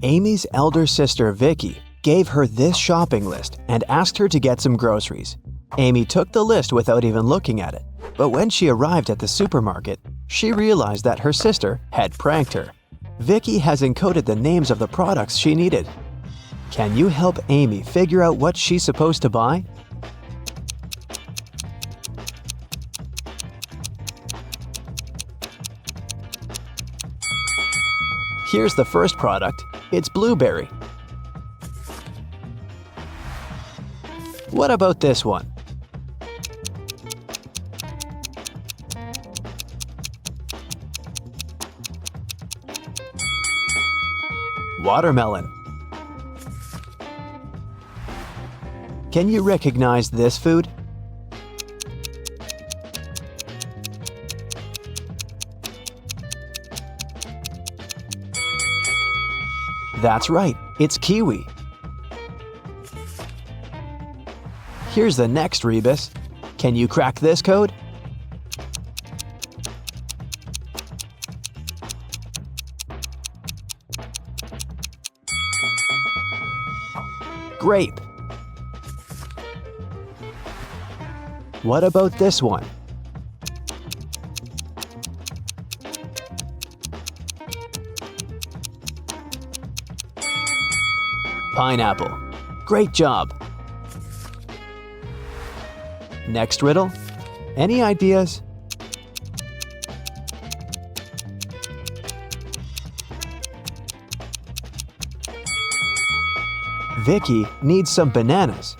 Amy's elder sister Vicky gave her this shopping list and asked her to get some groceries. Amy took the list without even looking at it, but when she arrived at the supermarket, she realized that her sister had pranked her. Vicky has encoded the names of the products she needed. Can you help Amy figure out what she's supposed to buy? Here's the first product. It's blueberry. What about this one? Watermelon. Can you recognize this food? That's right, it's kiwi. Here's the next rebus. Can you crack this code? Grape. What about this one? Pineapple. Great job. Next riddle. Any ideas? Vicky needs some bananas.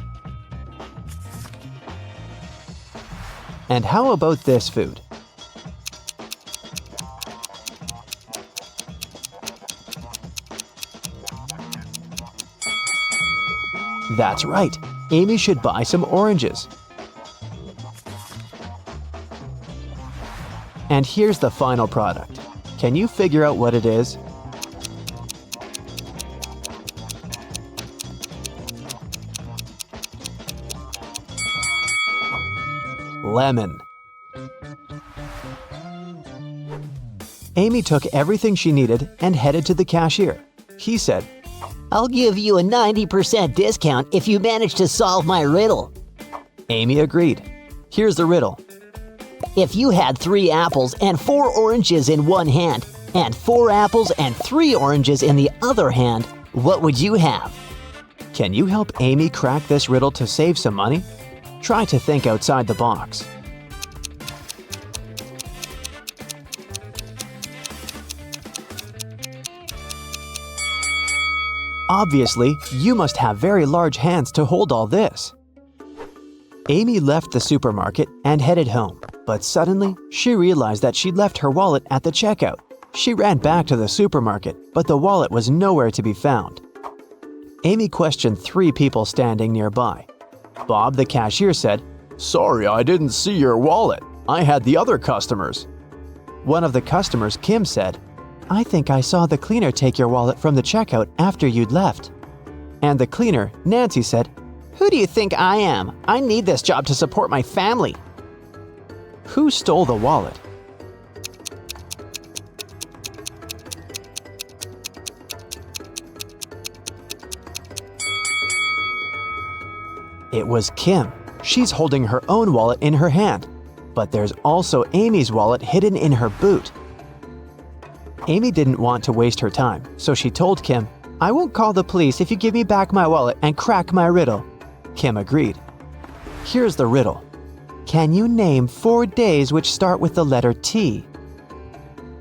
And how about this food? That's right, Amy should buy some oranges. And here's the final product. Can you figure out what it is? Lemon. Amy took everything she needed and headed to the cashier. He said, "I'll give you a 90% discount if you manage to solve my riddle." Amy agreed. Here's the riddle. If you had 3 apples and 4 oranges in one hand, and 4 apples and 3 oranges in the other hand, what would you have? Can you help Amy crack this riddle to save some money? Try to think outside the box. Obviously, you must have very large hands to hold all this. Amy left the supermarket and headed home, but suddenly she realized that she'd left her wallet at the checkout. She ran back to the supermarket, but the wallet was nowhere to be found. Amy questioned 3 people standing nearby. Bob, the cashier, said, "Sorry, I didn't see your wallet. I had the other customers." One of the customers, Kim, said, "I think I saw the cleaner take your wallet from the checkout after you'd left." And the cleaner, Nancy, said, "Who do you think I am? I need this job to support my family." Who stole the wallet? It was Kim. She's holding her own wallet in her hand. But there's also Amy's wallet hidden in her boot. Amy didn't want to waste her time, so she told Kim, "I won't call the police if you give me back my wallet and crack my riddle." Kim agreed. Here's the riddle. Can you name 4 days which start with the letter T?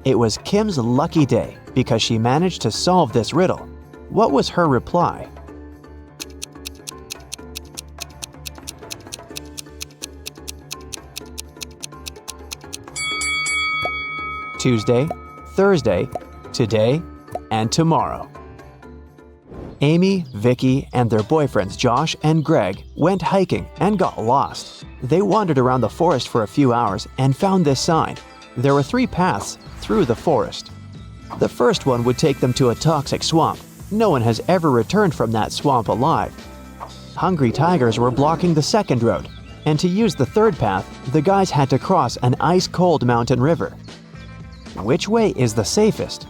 It was Kim's lucky day because she managed to solve this riddle. What was her reply? Tuesday, Thursday, today, and tomorrow. Amy, Vicky, and their boyfriends Josh and Greg went hiking and got lost. They wandered around the forest for a few hours and found this sign. There were 3 paths through the forest. The first one would take them to a toxic swamp. No one has ever returned from that swamp alive. Hungry tigers were blocking the second road, and to use the third path, the guys had to cross an ice-cold mountain river. Which way is the safest?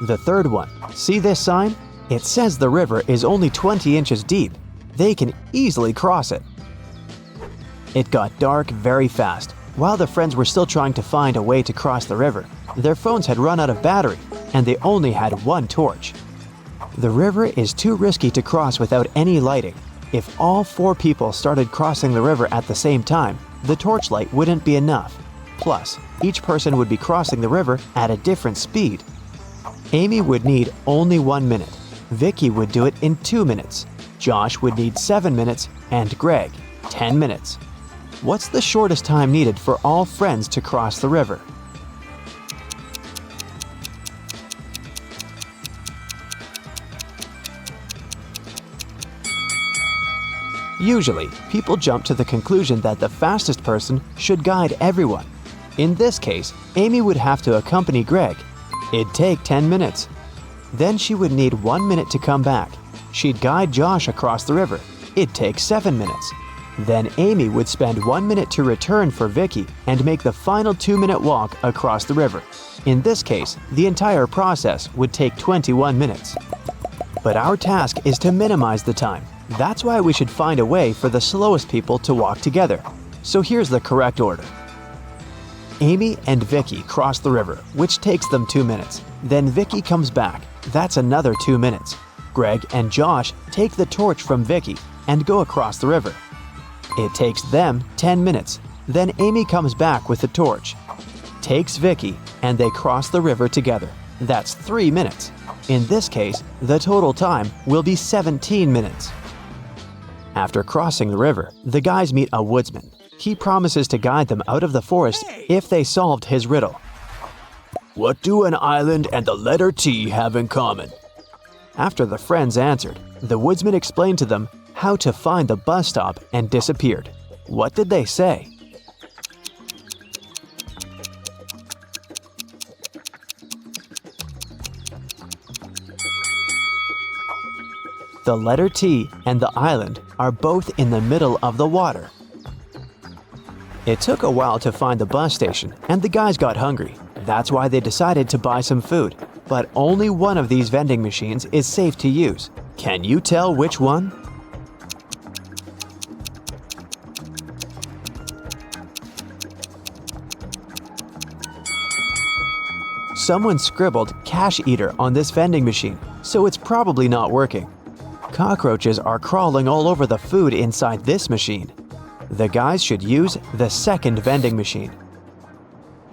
The third one. See this sign? It says the river is only 20 inches deep. They can easily cross it. It got dark very fast. While the friends were still trying to find a way to cross the river, their phones had run out of battery and they only had one torch. The river is too risky to cross without any lighting. If all 4 people started crossing the river at the same time, the torchlight wouldn't be enough. Plus, each person would be crossing the river at a different speed. Amy would need only 1 minute. Vicky would do it in 2 minutes. Josh would need 7 minutes, and Greg, 10 minutes. What's the shortest time needed for all friends to cross the river? Usually, people jump to the conclusion that the fastest person should guide everyone. In this case, Amy would have to accompany Greg. It'd take 10 minutes. Then she would need 1 minute to come back. She'd guide Josh across the river. It'd take 7 minutes. Then Amy would spend 1 minute to return for Vicky and make the final 2-minute walk across the river. In this case, the entire process would take 21 minutes. But our task is to minimize the time. That's why we should find a way for the slowest people to walk together. So here's the correct order. Amy and Vicky cross the river, which takes them 2 minutes. Then Vicky comes back. That's another 2 minutes. Greg and Josh take the torch from Vicky and go across the river. It takes them 10 minutes. Then Amy comes back with the torch, takes Vicky, and they cross the river together. That's 3 minutes. In this case, the total time will be 17 minutes. After crossing the river, the guys meet a woodsman. He promises to guide them out of the forest if they solved his riddle. What do an island and the letter T have in common? After the friends answered, the woodsman explained to them how to find the bus stop and disappeared. What did they say? The letter T and the island are both in the middle of the water. It took a while to find the bus station, and the guys got hungry. That's why they decided to buy some food. But only one of these vending machines is safe to use. Can you tell which one? Someone scribbled "cash eater" on this vending machine, so it's probably not working. Cockroaches are crawling all over the food inside this machine. The guys should use the second vending machine.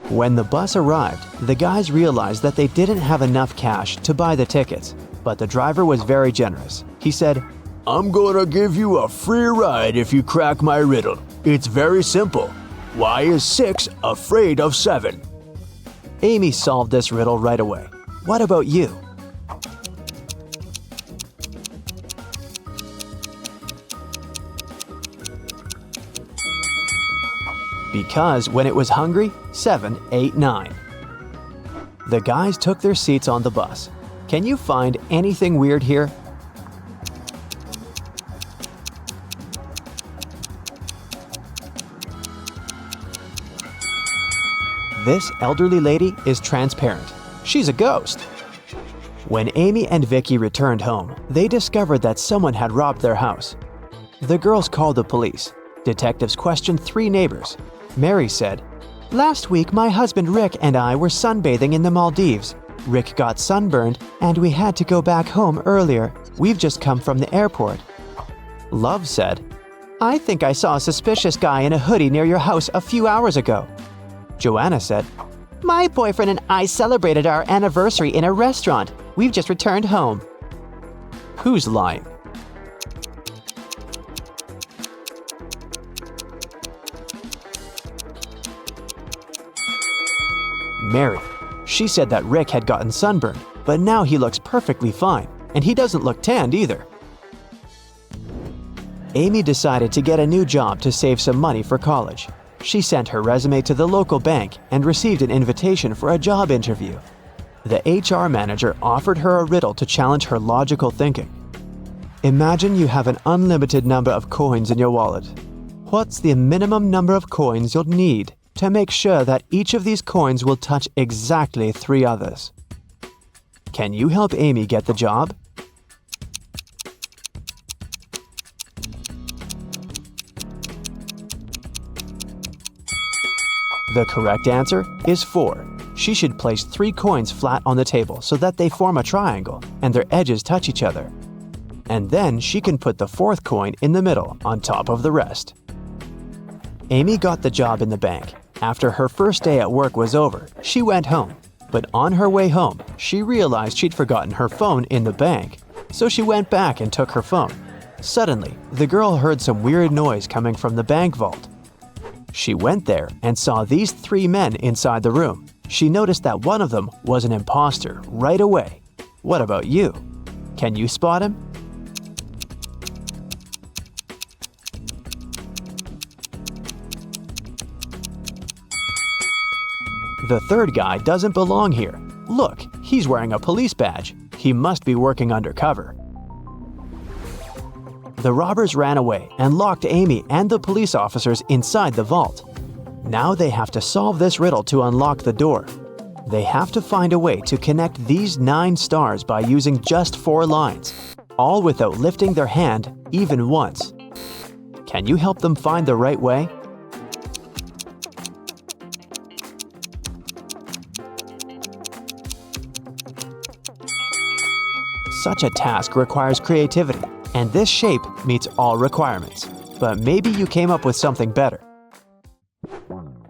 When the bus arrived, the guys realized that they didn't have enough cash to buy the tickets, but the driver was very generous. He said, "I'm gonna give you a free ride if you crack my riddle. It's very simple. Why is 6 afraid of 7? Amy solved this riddle right away. What about you? Because when it was hungry, 7 ate 9. The guys took their seats on the bus. Can you find anything weird here? This elderly lady is transparent. She's a ghost. When Amy and Vicky returned home, they discovered that someone had robbed their house. The girls called the police. Detectives questioned 3 neighbors. Mary said, "Last week, my husband Rick and I were sunbathing in the Maldives. Rick got sunburned, and we had to go back home earlier. We've just come from the airport." Love said, "I think I saw a suspicious guy in a hoodie near your house a few hours ago." Joanna said, "My boyfriend and I celebrated our anniversary in a restaurant. We've just returned home." Who's lying? Mary. She said that Rick had gotten sunburned, but now he looks perfectly fine, and he doesn't look tanned either. Amy decided to get a new job to save some money for college. She sent her resume to the local bank and received an invitation for a job interview. The HR manager offered her a riddle to challenge her logical thinking. Imagine you have an unlimited number of coins in your wallet. What's the minimum number of coins you'll need to make sure that each of these coins will touch exactly 3 others? Can you help Amy get the job? The correct answer is 4. She should place 3 coins flat on the table so that they form a triangle and their edges touch each other. And then she can put the 4th coin in the middle on top of the rest. Amy got the job in the bank. After her first day at work was over, she went home. But on her way home, she realized she'd forgotten her phone in the bank, so she went back and took her phone. Suddenly, the girl heard some weird noise coming from the bank vault. She went there and saw these 3 men inside the room. She noticed that one of them was an impostor right away. What about you? Can you spot him? The 3rd guy doesn't belong here. Look, he's wearing a police badge. He must be working undercover. The robbers ran away and locked Amy and the police officers inside the vault. Now they have to solve this riddle to unlock the door. They have to find a way to connect these 9 stars by using just 4 lines, all without lifting their hand even once. Can you help them find the right way? Such a task requires creativity, and this shape meets all requirements. But maybe you came up with something better.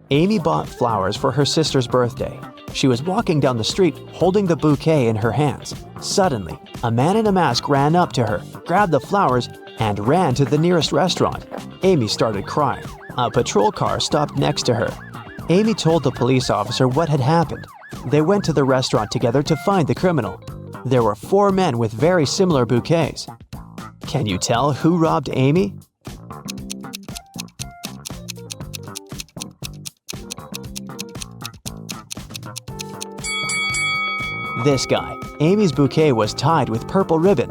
Amy bought flowers for her sister's birthday. She was walking down the street holding the bouquet in her hands. Suddenly, a man in a mask ran up to her, grabbed the flowers, and ran to the nearest restaurant. Amy started crying. A patrol car stopped next to her. Amy told the police officer what had happened. They went to the restaurant together to find the criminal. There were 4 men with very similar bouquets. Can you tell who robbed Amy? This guy. Amy's bouquet was tied with purple ribbon.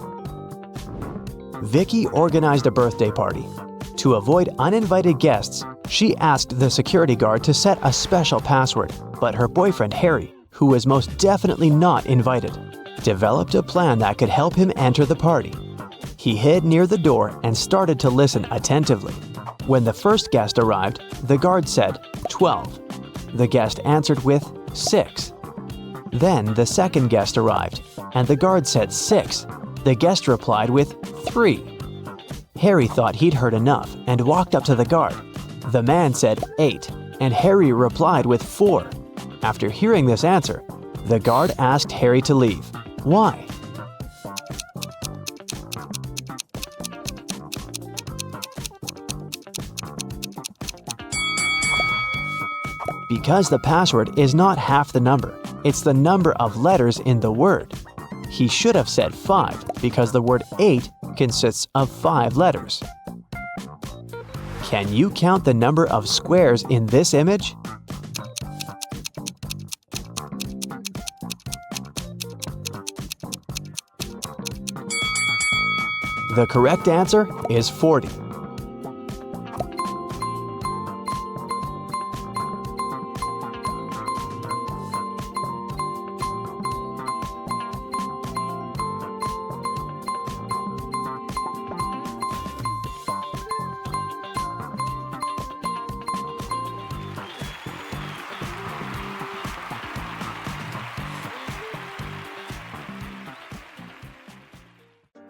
Vicky organized a birthday party. To avoid uninvited guests, she asked the security guard to set a special password, but her boyfriend Harry, who was most definitely not invited, developed a plan that could help him enter the party. He hid near the door and started to listen attentively. When the first guest arrived, the guard said 12. The guest answered with 6. Then the second guest arrived, and the guard said 6. The guest replied with 3. Harry thought he'd heard enough and walked up to the guard. The man said 8, and Harry replied with 4. After hearing this answer, the guard asked Harry to leave. Why? Because the password is not half the number. It's the number of letters in the word. He should have said 5 because the word 8 consists of 5 letters. Can you count the number of squares in this image? The correct answer is 40.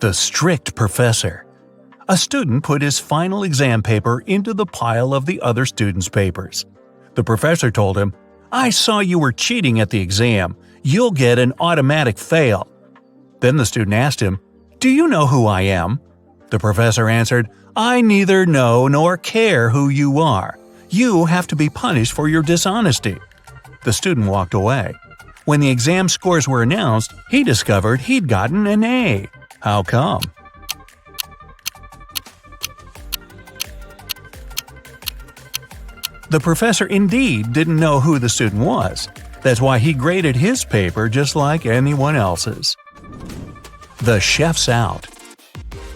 The strict professor. A student put his final exam paper into the pile of the other students' papers. The professor told him, "I saw you were cheating at the exam. You'll get an automatic fail." Then the student asked him, "Do you know who I am?" The professor answered, "I neither know nor care who you are. You have to be punished for your dishonesty." The student walked away. When the exam scores were announced, he discovered he'd gotten an A. How come? The professor indeed didn't know who the student was. That's why he graded his paper just like anyone else's. The chef's out.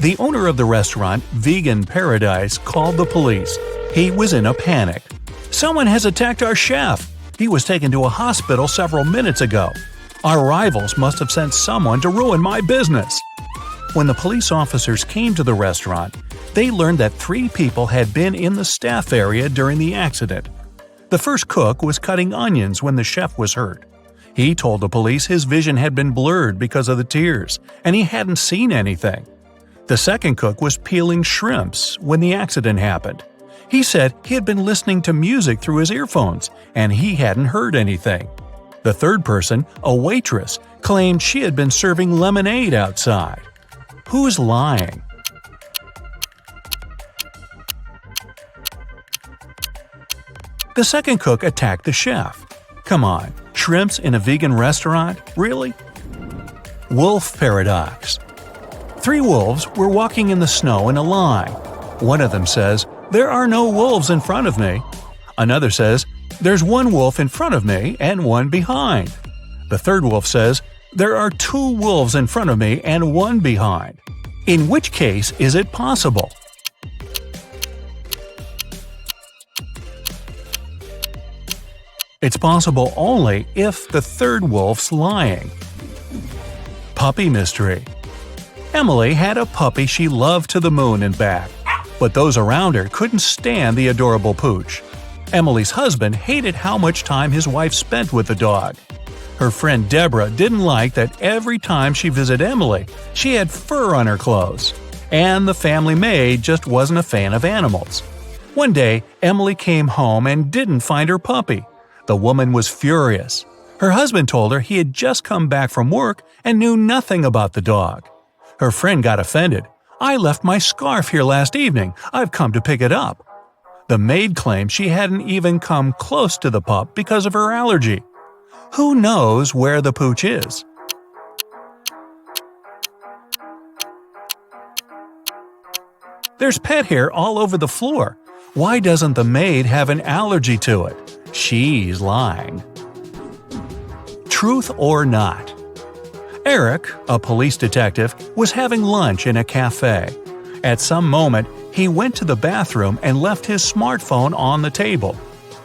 The owner of the restaurant, Vegan Paradise, called the police. He was in a panic. "Someone has attacked our chef. He was taken to a hospital several minutes ago. Our rivals must have sent someone to ruin my business." When the police officers came to the restaurant, they learned that 3 people had been in the staff area during the accident. The first cook was cutting onions when the chef was hurt. He told the police his vision had been blurred because of the tears, and he hadn't seen anything. The second cook was peeling shrimps when the accident happened. He said he had been listening to music through his earphones, and he hadn't heard anything. The third person, a waitress, claimed she had been serving lemonade outside. Who's lying? The second cook attacked the chef. Come on, shrimps in a vegan restaurant? Really? Wolf paradox. 3 wolves were walking in the snow in a line. One of them says, "There are no wolves in front of me." Another says, "There's 1 wolf in front of me and 1 behind." The third wolf says, "There are 2 wolves in front of me and 1 behind." In which case is it possible? It's possible only if the third wolf's lying. Puppy mystery. Emily had a puppy she loved to the moon and back, but those around her couldn't stand the adorable pooch. Emily's husband hated how much time his wife spent with the dog. Her friend Deborah didn't like that every time she visited Emily, she had fur on her clothes. And the family maid just wasn't a fan of animals. One day, Emily came home and didn't find her puppy. The woman was furious. Her husband told her he had just come back from work and knew nothing about the dog. Her friend got offended. "I left my scarf here last evening. I've come to pick it up." The maid claimed she hadn't even come close to the pup because of her allergy. Who knows where the pooch is? There's pet hair all over the floor. Why doesn't the maid have an allergy to it? She's lying. Truth or not? Eric, a police detective, was having lunch in a cafe. At some moment, he went to the bathroom and left his smartphone on the table.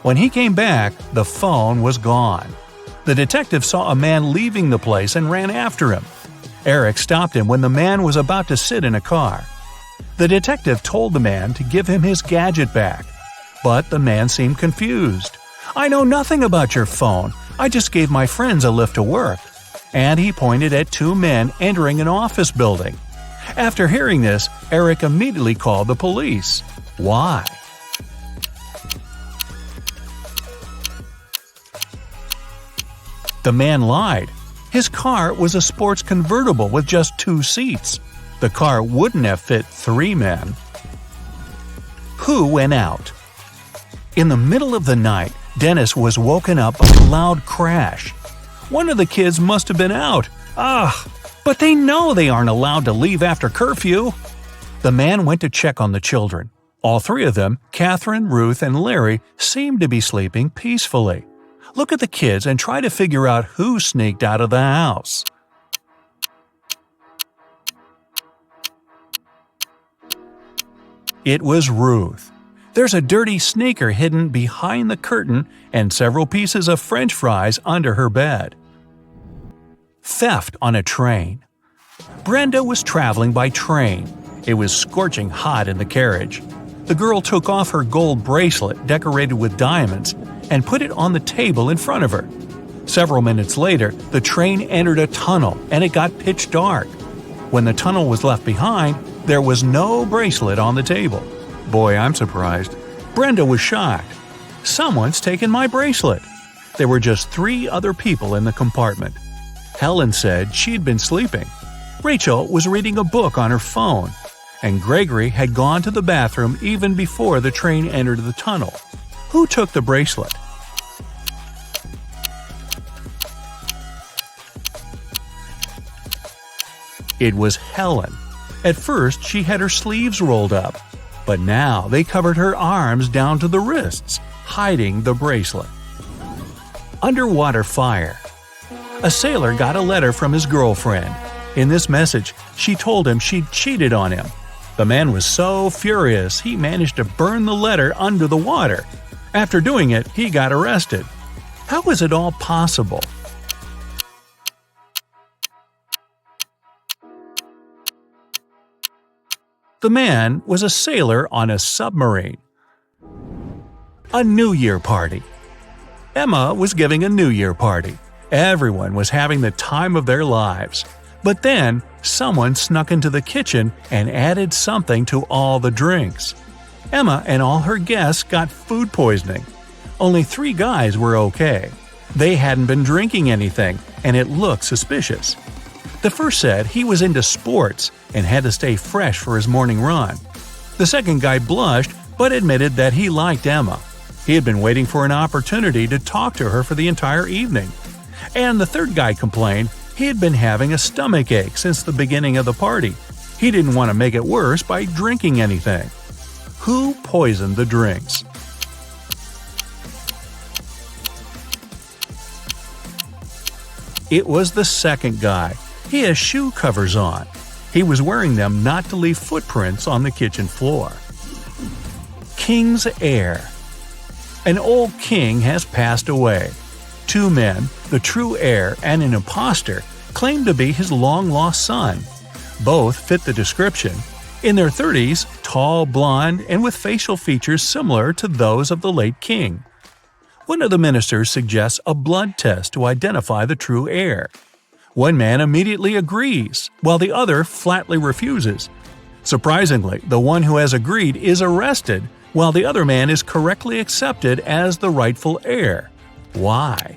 When he came back, the phone was gone. The detective saw a man leaving the place and ran after him. Eric stopped him when the man was about to sit in a car. The detective told the man to give him his gadget back, but the man seemed confused. "I know nothing about your phone. I just gave my friends a lift to work." And he pointed at 2 men entering an office building. After hearing this, Eric immediately called the police. Why? The man lied. His car was a sports convertible with just 2 seats. The car wouldn't have fit 3 men. Who went out? In the middle of the night, Dennis was woken up by a loud crash. One of the kids must have been out. But they know they aren't allowed to leave after curfew. The man went to check on the children. All 3 of them, Catherine, Ruth, and Larry, seemed to be sleeping peacefully. Look at the kids and try to figure out who sneaked out of the house. It was Ruth. There's a dirty sneaker hidden behind the curtain and several pieces of French fries under her bed. Theft on a train. Brenda was traveling by train. It was scorching hot in the carriage. The girl took off her gold bracelet decorated with diamonds and put it on the table in front of her. Several minutes later, the train entered a tunnel and it got pitch dark. When the tunnel was left behind, there was no bracelet on the table. Boy, I'm surprised. Brenda was shocked. Someone's taken my bracelet. There were just 3 other people in the compartment. Helen said she'd been sleeping. Rachel was reading a book on her phone. And Gregory had gone to the bathroom even before the train entered the tunnel. Who took the bracelet? It was Helen. At first, she had her sleeves rolled up, but now they covered her arms down to the wrists, hiding the bracelet. Underwater fire. A sailor got a letter from his girlfriend. In this message, she told him she'd cheated on him. The man was so furious he managed to burn the letter under the water. After doing it, he got arrested. How was it all possible? The man was a sailor on a submarine. A New Year party. Emma was giving a New Year party. Everyone was having the time of their lives. But then, someone snuck into the kitchen and added something to all the drinks. Emma and all her guests got food poisoning. Only 3 guys were okay. They hadn't been drinking anything, and it looked suspicious. The first said he was into sports and had to stay fresh for his morning run. The second guy blushed but admitted that he liked Emma. He had been waiting for an opportunity to talk to her for the entire evening. And the third guy complained he had been having a stomach ache since the beginning of the party. He didn't want to make it worse by drinking anything. Who poisoned the drinks? It was the second guy. He has shoe covers on. He was wearing them not to leave footprints on the kitchen floor. King's heir. An old king has passed away. 2 men, the true heir and an impostor, claimed to be his long-lost son. Both fit the description. In their 30s, tall, blonde, and with facial features similar to those of the late king. One of the ministers suggests a blood test to identify the true heir. One man immediately agrees, while the other flatly refuses. Surprisingly, the one who has agreed is arrested, while the other man is correctly accepted as the rightful heir. Why?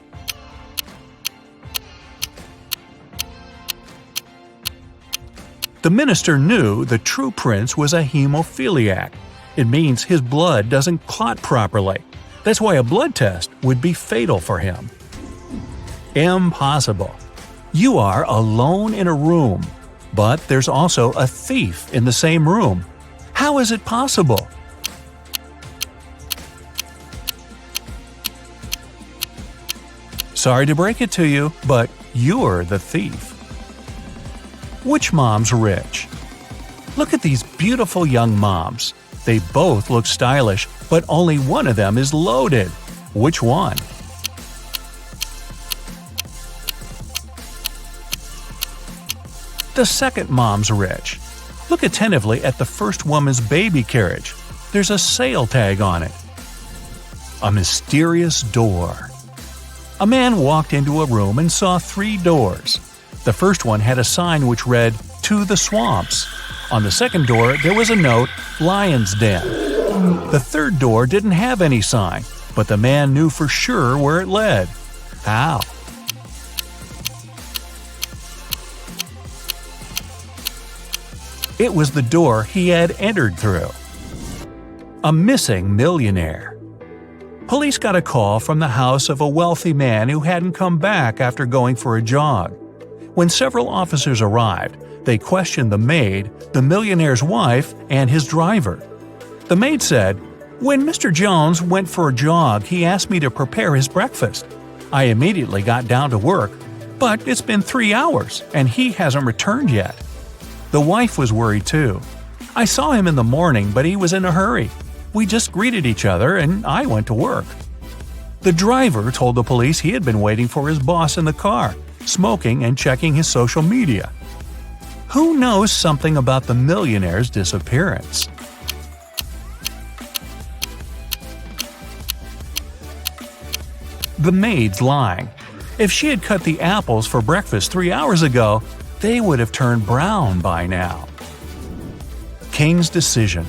The minister knew the true prince was a hemophiliac. It means his blood doesn't clot properly. That's why a blood test would be fatal for him. Impossible. You are alone in a room, but there's also a thief in the same room. How is it possible? Sorry to break it to you, but you're the thief. Which mom's rich? Look at these beautiful young moms. They both look stylish, but only one of them is loaded. Which one? The second mom's rich. Look attentively at the first woman's baby carriage. There's a sale tag on it. A mysterious door. A man walked into a room and saw 3 doors. The first one had a sign which read, "To the Swamps." On the second door, there was a note, "Lion's Den." The third door didn't have any sign, but the man knew for sure where it led. How? It was the door he had entered through. A missing millionaire. Police got a call from the house of a wealthy man who hadn't come back after going for a jog. When several officers arrived, they questioned the maid, the millionaire's wife, and his driver. The maid said, "When Mr. Jones went for a jog, he asked me to prepare his breakfast. I immediately got down to work, but it's been 3 hours, and he hasn't returned yet." The wife was worried too. "I saw him in the morning, but he was in a hurry. We just greeted each other, and I went to work." The driver told the police he had been waiting for his boss in the car, smoking and checking his social media. Who knows something about the millionaire's disappearance? The maid's lying. If she had cut the apples for breakfast 3 hours ago, they would have turned brown by now. King's decision.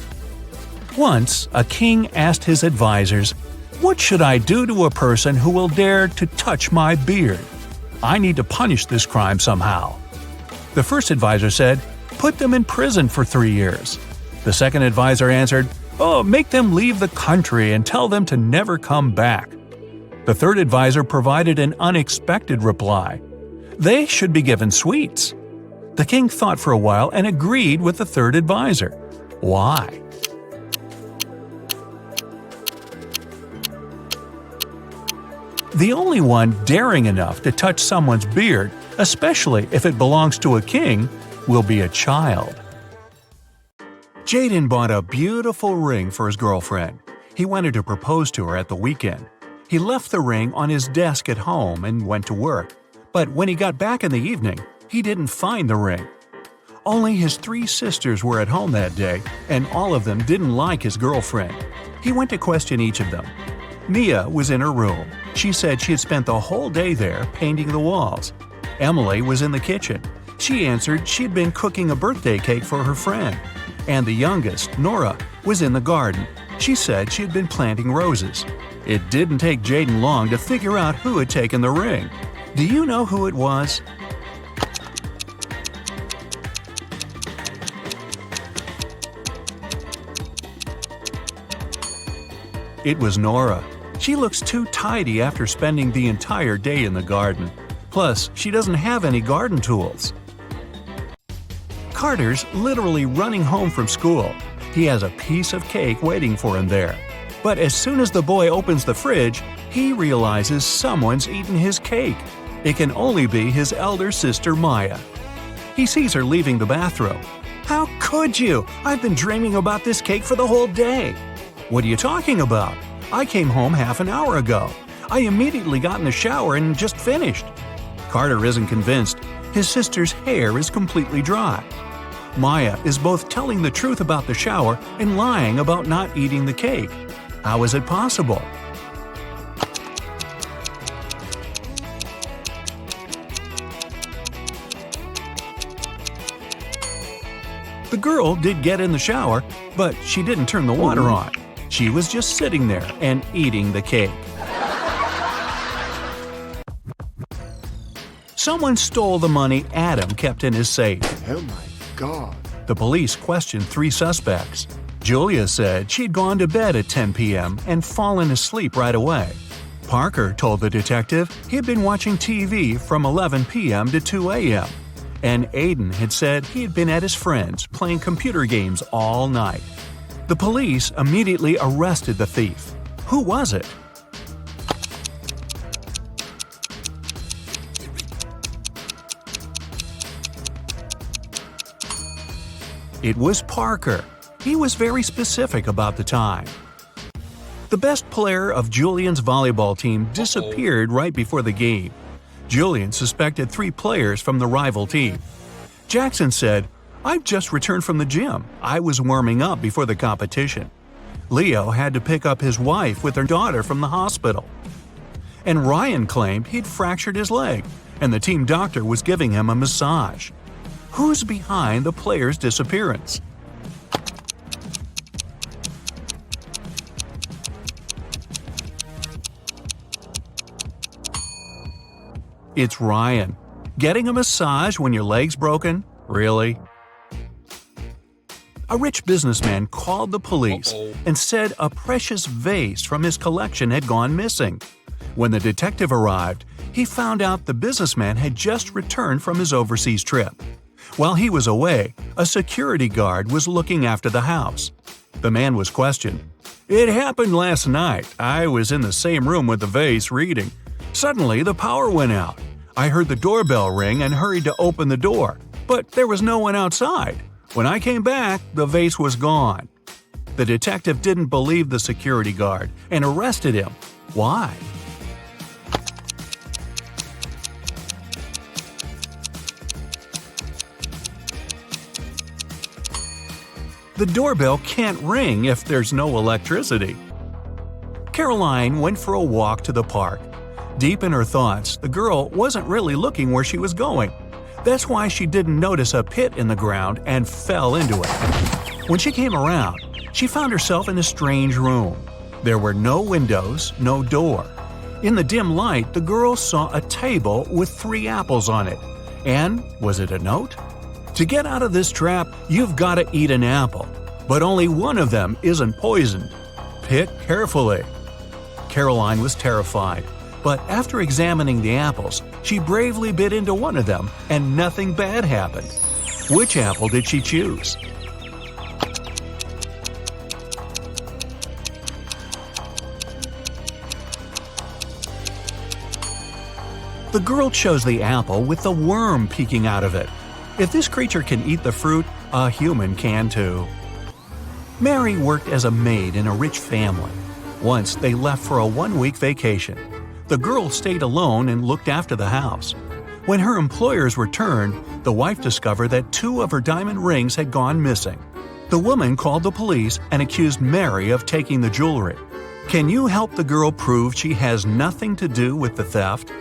Once, a king asked his advisors, "What should I do to a person who will dare to touch my beard? I need to punish this crime somehow." The first advisor said, "Put them in prison for 3 years." The second advisor answered, "Oh, make them leave the country and tell them to never come back." The third advisor provided an unexpected reply. They should be given sweets. The king thought for a while and agreed with the third advisor. Why? The only one daring enough to touch someone's beard, especially if it belongs to a king, will be a child. Jaden bought a beautiful ring for his girlfriend. He wanted to propose to her at the weekend. He left the ring on his desk at home and went to work. But when he got back in the evening, he didn't find the ring. Only his 3 sisters were at home that day, and all of them didn't like his girlfriend. He went to question each of them. Mia was in her room. She said she had spent the whole day there painting the walls. Emily was in the kitchen. She answered she'd been cooking a birthday cake for her friend. And the youngest, Nora, was in the garden. She said she had been planting roses. It didn't take Jaden long to figure out who had taken the ring. Do you know who it was? It was Nora. She looks too tidy after spending the entire day in the garden. Plus, she doesn't have any garden tools. Carter's literally running home from school. He has a piece of cake waiting for him there. But as soon as the boy opens the fridge, he realizes someone's eaten his cake. It can only be his elder sister Maya. He sees her leaving the bathroom. "How could you? I've been dreaming about this cake for the whole day." "What are you talking about? I came home half an hour ago. I immediately got in the shower and just finished." Carter isn't convinced. His sister's hair is completely dry. Maya is both telling the truth about the shower and lying about not eating the cake. How is it possible? The girl did get in the shower, but she didn't turn the water on. She was just sitting there and eating the cake. Someone stole the money Adam kept in his safe. Oh my God. The police questioned 3 suspects. Julia said she'd gone to bed at 10 p.m. and fallen asleep right away. Parker told the detective he'd been watching TV from 11 p.m. to 2 a.m. And Aiden had said he had been at his friend's playing computer games all night. The police immediately arrested the thief. Who was it? It was Parker. He was very specific about the time. The best player of Julian's volleyball team disappeared right before the game. Julian suspected 3 players from the rival team. Jackson said, "I've just returned from the gym. I was warming up before the competition." Leo had to pick up his wife with her daughter from the hospital. And Ryan claimed he'd fractured his leg, and the team doctor was giving him a massage. Who's behind the player's disappearance? It's Ryan. Getting a massage when your leg's broken? Really? A rich businessman called the police and said a precious vase from his collection had gone missing. When the detective arrived, he found out the businessman had just returned from his overseas trip. While he was away, a security guard was looking after the house. The man was questioned. "It happened last night. I was in the same room with the vase reading. Suddenly, the power went out. I heard the doorbell ring and hurried to open the door, but there was no one outside. When I came back, the vase was gone." The detective didn't believe the security guard and arrested him. Why? The doorbell can't ring if there's no electricity. Caroline went for a walk to the park. Deep in her thoughts, the girl wasn't really looking where she was going. That's why she didn't notice a pit in the ground and fell into it. When she came around, she found herself in a strange room. There were no windows, no door. In the dim light, the girl saw a table with 3 apples on it. And was it a note? To get out of this trap, you've got to eat an apple. But only one of them isn't poisoned. Pick carefully. Caroline was terrified. But after examining the apples, she bravely bit into one of them, and nothing bad happened. Which apple did she choose? The girl chose the apple with the worm peeking out of it. If this creature can eat the fruit, a human can too. Mary worked as a maid in a rich family. Once they left for a 1-week vacation. The girl stayed alone and looked after the house. When her employers returned, the wife discovered that 2 of her diamond rings had gone missing. The woman called the police and accused Mary of taking the jewelry. Can you help the girl prove she has nothing to do with the theft?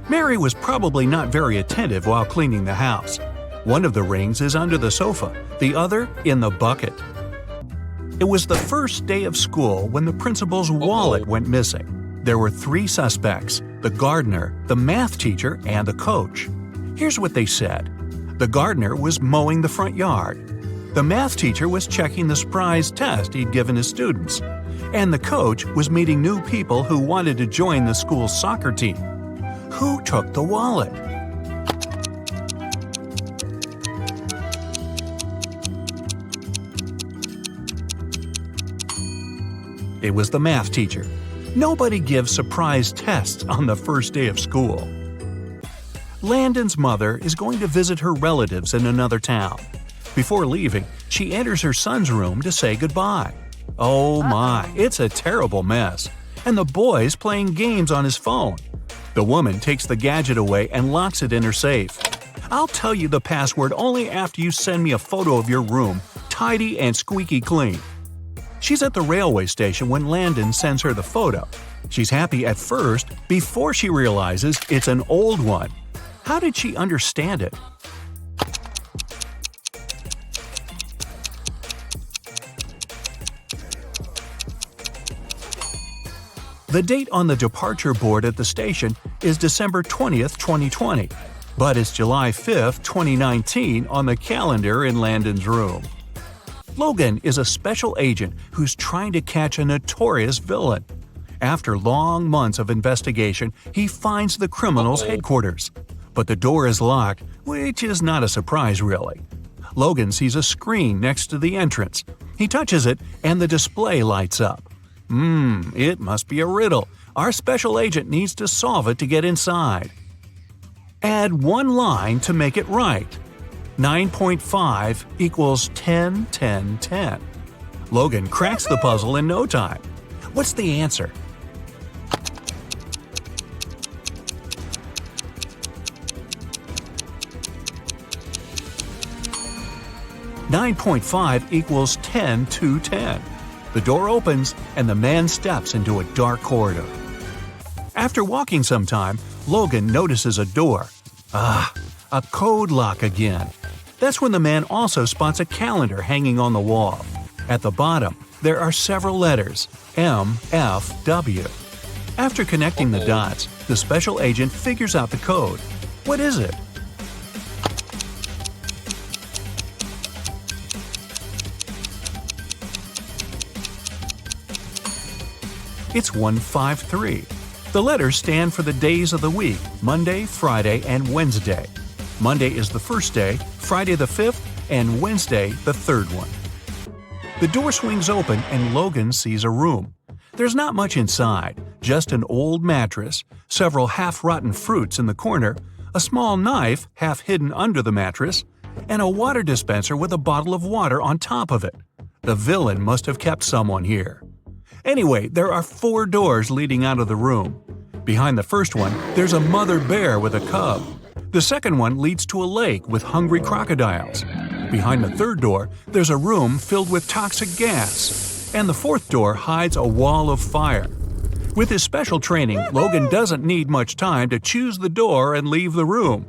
Mary was probably not very attentive while cleaning the house. One of the rings is under the sofa, the other in the bucket. It was the first day of school when the principal's wallet went missing. There were 3 suspects: the gardener, the math teacher, and the coach. Here's what they said. The gardener was mowing the front yard. The math teacher was checking the surprise test he'd given his students. And the coach was meeting new people who wanted to join the school's soccer team. Who took the wallet? It was the math teacher. Nobody gives surprise tests on the first day of school. Landon's mother is going to visit her relatives in another town. Before leaving, she enters her son's room to say goodbye. Oh my, it's a terrible mess. And the boy's playing games on his phone. The woman takes the gadget away and locks it in her safe. I'll tell you the password only after you send me a photo of your room, tidy and squeaky clean. She's at the railway station when Landon sends her the photo. She's happy at first before she realizes it's an old one. How did she understand it? The date on the departure board at the station is December 20th, 2020, but it's July 5th, 2019 on the calendar in Landon's room. Logan is a special agent who's trying to catch a notorious villain. After long months of investigation, he finds the criminal's headquarters. But the door is locked, which is not a surprise really. Logan sees a screen next to the entrance. He touches it and the display lights up. It must be a riddle. Our special agent needs to solve it to get inside. Add 1 line to make it right. 9.5 equals 10, 10, 10. Logan cracks the puzzle in no time. What's the answer? "9.5 equals 10 to 10. The door opens and the man steps into a dark corridor. After walking some time, Logan notices a door. A code lock again. That's when the man also spots a calendar hanging on the wall. At the bottom, there are several letters, M, F, W. After connecting the dots, the special agent figures out the code. What is it? It's 153. The letters stand for the days of the week, Monday, Friday, and Wednesday. Monday is the first day, Friday the 5th, and Wednesday the 3rd one. The door swings open and Logan sees a room. There's not much inside, just an old mattress, several half-rotten fruits in the corner, a small knife half hidden under the mattress, and a water dispenser with a bottle of water on top of it. The villain must have kept someone here. Anyway, there are 4 doors leading out of the room. Behind the first one, there's a mother bear with a cub. The second one leads to a lake with hungry crocodiles. Behind the third door, there's a room filled with toxic gas. And the fourth door hides a wall of fire. With his special training, Logan doesn't need much time to choose the door and leave the room.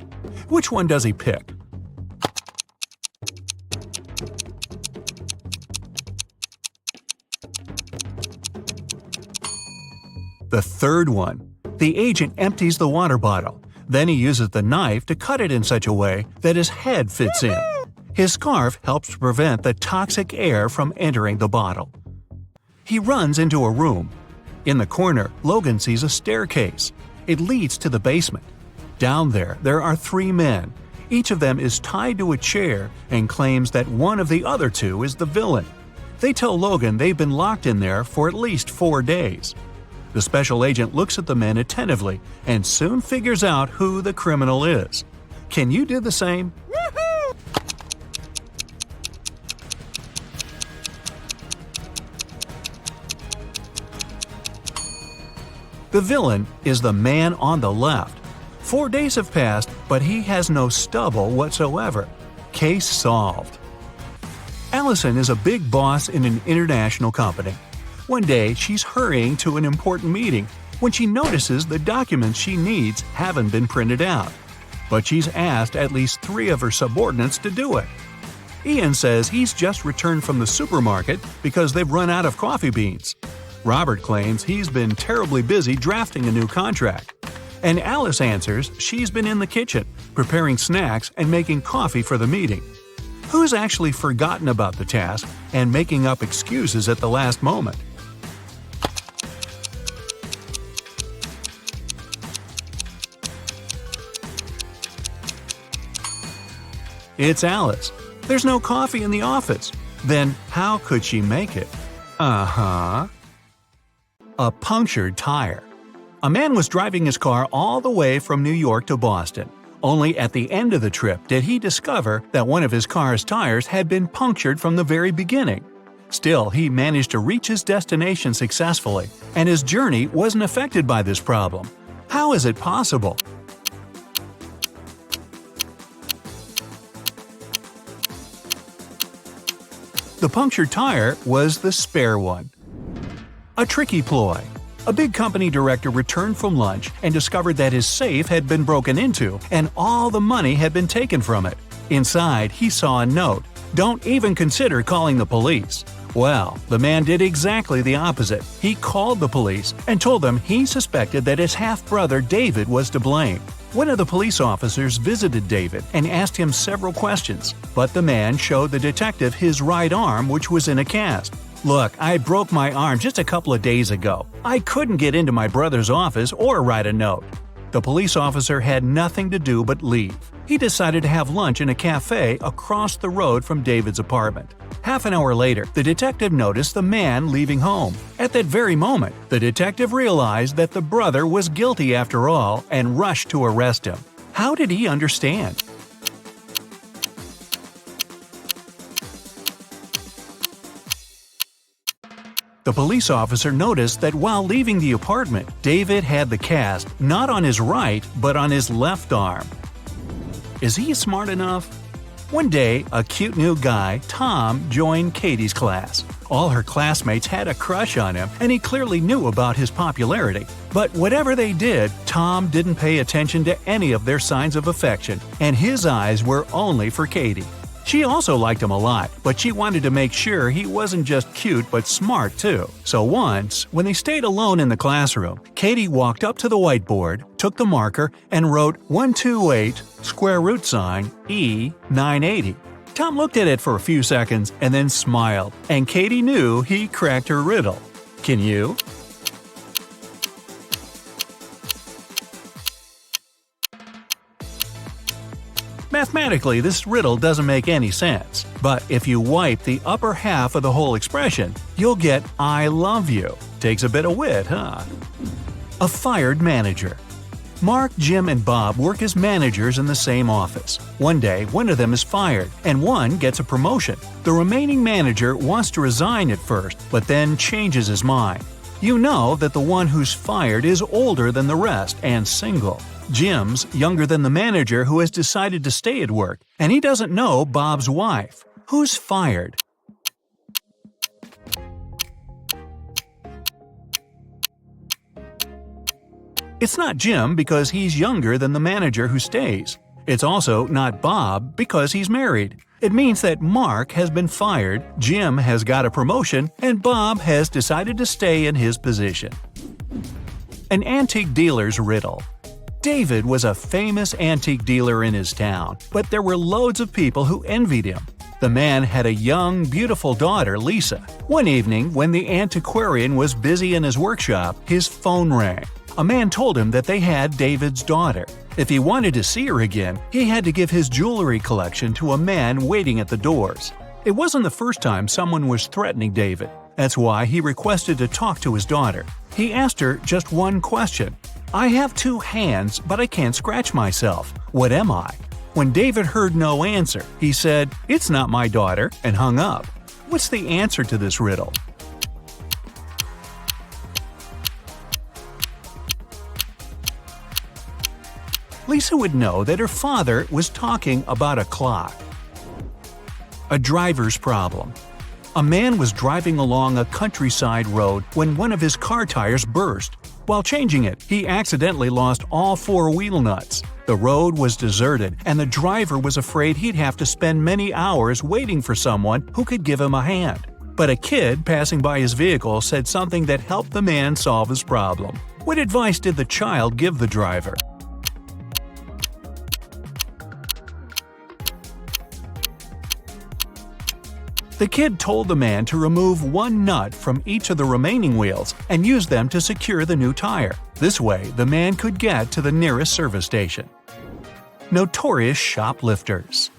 Which one does he pick? The third one. The agent empties the water bottle. Then he uses the knife to cut it in such a way that his head fits in. His scarf helps to prevent the toxic air from entering the bottle. He runs into a room. In the corner, Logan sees a staircase. It leads to the basement. Down there are 3 men. Each of them is tied to a chair and claims that one of the other 2 is the villain. They tell Logan they've been locked in there for at least 4 days. The special agent looks at the men attentively and soon figures out who the criminal is. Can you do the same? The villain is the man on the left. 4 days have passed, but he has no stubble whatsoever. Case solved. Allison is a big boss in an international company. One day, she's hurrying to an important meeting when she notices the documents she needs haven't been printed out. But she's asked at least 3 of her subordinates to do it. Ian says he's just returned from the supermarket because they've run out of coffee beans. Robert claims he's been terribly busy drafting a new contract. And Alice answers she's been in the kitchen, preparing snacks and making coffee for the meeting. Who's actually forgotten about the task and making up excuses at the last moment? It's Alice. There's no coffee in the office. Then how could she make it? A punctured tire. A man was driving his car all the way from New York to Boston. Only at the end of the trip did he discover that one of his car's tires had been punctured from the very beginning. Still, he managed to reach his destination successfully, and his journey wasn't affected by this problem. How is it possible? The punctured tire was the spare one. A tricky ploy. A big company director returned from lunch and discovered that his safe had been broken into and all the money had been taken from it. Inside, he saw a note, "Don't even consider calling the police." Well, the man did exactly the opposite. He called the police and told them he suspected that his half-brother David was to blame. One of the police officers visited David and asked him several questions, but the man showed the detective his right arm, which was in a cast. "Look, I broke my arm just a couple of days ago. I couldn't get into my brother's office or write a note." The police officer had nothing to do but leave. He decided to have lunch in a cafe across the road from David's apartment. Half an hour later, the detective noticed the man leaving home. At that very moment, the detective realized that the brother was guilty after all and rushed to arrest him. How did he understand? The police officer noticed that while leaving the apartment, David had the cast not on his right but on his left arm. Is he smart enough? One day, a cute new guy, Tom, joined Katie's class. All her classmates had a crush on him, and he clearly knew about his popularity. But whatever they did, Tom didn't pay attention to any of their signs of affection, and his eyes were only for Katie. She also liked him a lot, but she wanted to make sure he wasn't just cute but smart too. So once, when they stayed alone in the classroom, Katie walked up to the whiteboard, took the marker, and wrote 128 square root sign E 980. Tom looked at it for a few seconds and then smiled, and Katie knew he cracked her riddle. Can you? Mathematically, this riddle doesn't make any sense, but if you wipe the upper half of the whole expression, you'll get "I love you." Takes a bit of wit, huh? A fired manager. Mark, Jim, and Bob work as managers in the same office. One day, one of them is fired, and one gets a promotion. The remaining manager wants to resign at first, but then changes his mind. You know that the one who's fired is older than the rest and single. Jim's younger than the manager who has decided to stay at work, and he doesn't know Bob's wife. Who's fired? It's not Jim because he's younger than the manager who stays. It's also not Bob because he's married. It means that Mark has been fired, Jim has got a promotion, and Bob has decided to stay in his position. An antique dealer's riddle. David was a famous antique dealer in his town, but there were loads of people who envied him. The man had a young, beautiful daughter, Lisa. One evening, when the antiquarian was busy in his workshop, his phone rang. A man told him that they had David's daughter. If he wanted to see her again, he had to give his jewelry collection to a man waiting at the doors. It wasn't the first time someone was threatening David. That's why he requested to talk to his daughter. He asked her just one question. "I have 2 hands, but I can't scratch myself. What am I?" When David heard no answer, he said, "It's not my daughter," and hung up. What's the answer to this riddle? Lisa would know that her father was talking about a clock. A driver's problem. A man was driving along a countryside road when one of his car tires burst. While changing it, he accidentally lost all 4 wheel nuts. The road was deserted, and the driver was afraid he'd have to spend many hours waiting for someone who could give him a hand. But a kid passing by his vehicle said something that helped the man solve his problem. What advice did the child give the driver? The kid told the man to remove 1 nut from each of the remaining wheels and use them to secure the new tire. This way, the man could get to the nearest service station. Notorious shoplifters.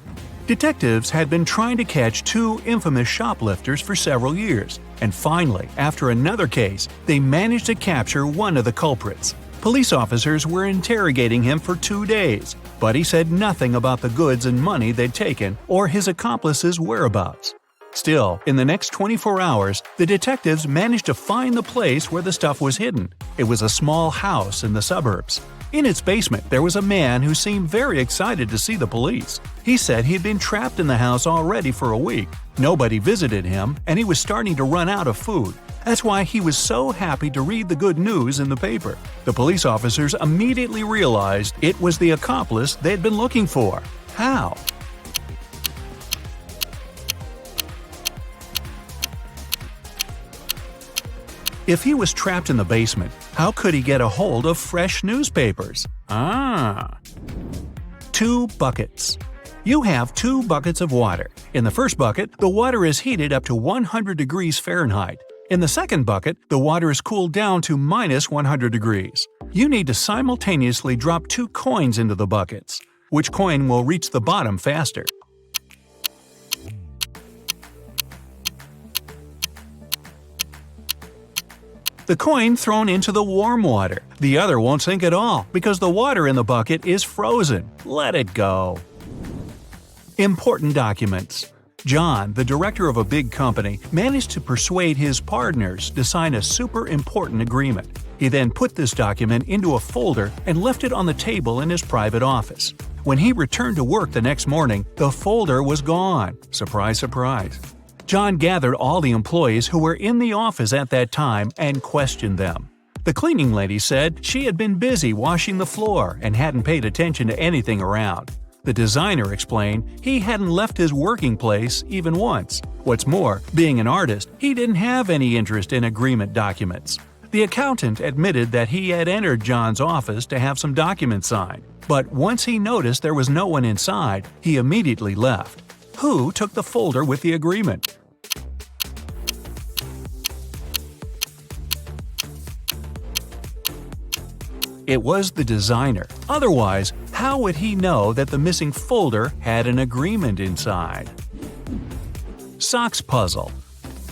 Detectives had been trying to catch 2 infamous shoplifters for several years, and finally, after another case, they managed to capture one of the culprits. Police officers were interrogating him for 2 days, but he said nothing about the goods and money they'd taken or his accomplices' whereabouts. Still, in the next 24 hours, the detectives managed to find the place where the stuff was hidden. It was a small house in the suburbs. In its basement, there was a man who seemed very excited to see the police. He said he'd been trapped in the house already for a week. Nobody visited him, and he was starting to run out of food. That's why he was so happy to read the good news in the paper. The police officers immediately realized it was the accomplice they'd been looking for. How? If he was trapped in the basement, how could he get a hold of fresh newspapers? 2 buckets. You have 2 buckets of water. In the first bucket, the water is heated up to 100 degrees Fahrenheit. In the second bucket, the water is cooled down to minus 100 degrees. You need to simultaneously drop 2 coins into the buckets. Which coin will reach the bottom faster? The coin thrown into the warm water. The other won't sink at all because the water in the bucket is frozen. Let it go. Important documents. John, the director of a big company, managed to persuade his partners to sign a super important agreement. He then put this document into a folder and left it on the table in his private office. When he returned to work the next morning, the folder was gone. Surprise, surprise. John gathered all the employees who were in the office at that time and questioned them. The cleaning lady said she had been busy washing the floor and hadn't paid attention to anything around. The designer explained he hadn't left his working place even once. What's more, being an artist, he didn't have any interest in agreement documents. The accountant admitted that he had entered John's office to have some documents signed, but once he noticed there was no one inside, he immediately left. Who took the folder with the agreement? It was the designer. Otherwise, how would he know that the missing folder had an agreement inside? Socks puzzle.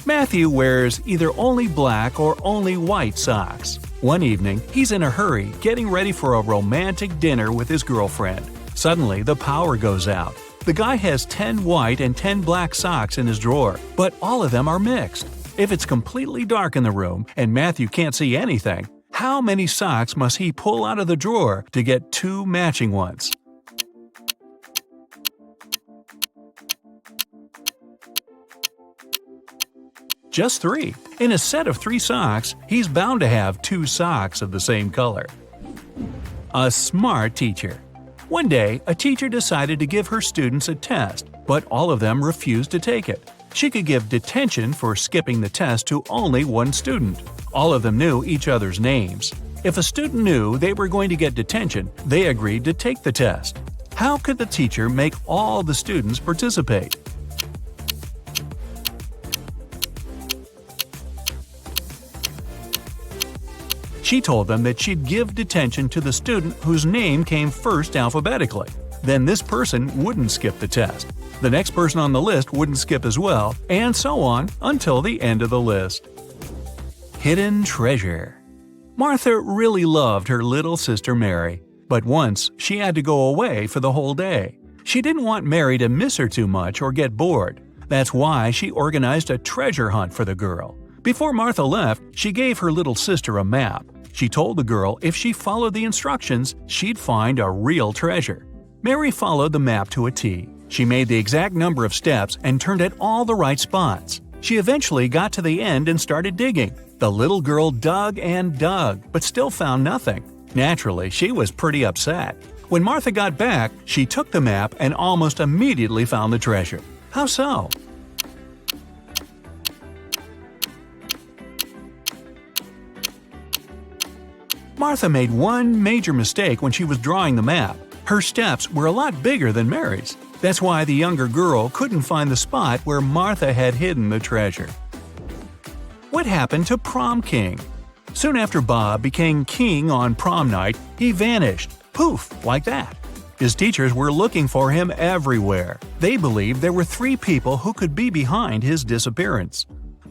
Matthew wears either only black or only white socks. One evening, he's in a hurry, getting ready for a romantic dinner with his girlfriend. Suddenly, the power goes out. The guy has 10 white and 10 black socks in his drawer, but all of them are mixed. If it's completely dark in the room and Matthew can't see anything, how many socks must he pull out of the drawer to get 2 matching ones? Just 3. In a set of 3 socks, he's bound to have 2 socks of the same color. A smart teacher. One day, a teacher decided to give her students a test, but all of them refused to take it. She could give detention for skipping the test to only one student. All of them knew each other's names. If a student knew they were going to get detention, they agreed to take the test. How could the teacher make all the students participate? She told them that she'd give detention to the student whose name came first alphabetically. Then this person wouldn't skip the test. The next person on the list wouldn't skip as well, and so on until the end of the list. Hidden treasure. Martha really loved her little sister Mary, but once she had to go away for the whole day. She didn't want Mary to miss her too much or get bored. That's why she organized a treasure hunt for the girl. Before Martha left, she gave her little sister a map. She told the girl if she followed the instructions, she'd find a real treasure. Mary followed the map to a T. She made the exact number of steps and turned at all the right spots. She eventually got to the end and started digging. The little girl dug and dug, but still found nothing. Naturally, she was pretty upset. When Martha got back, she took the map and almost immediately found the treasure. How so? Martha made one major mistake when she was drawing the map. Her steps were a lot bigger than Mary's. That's why the younger girl couldn't find the spot where Martha had hidden the treasure. What happened to Prom King? Soon after Bob became king on prom night, he vanished. Poof, like that. His teachers were looking for him everywhere. They believed there were 3 people who could be behind his disappearance.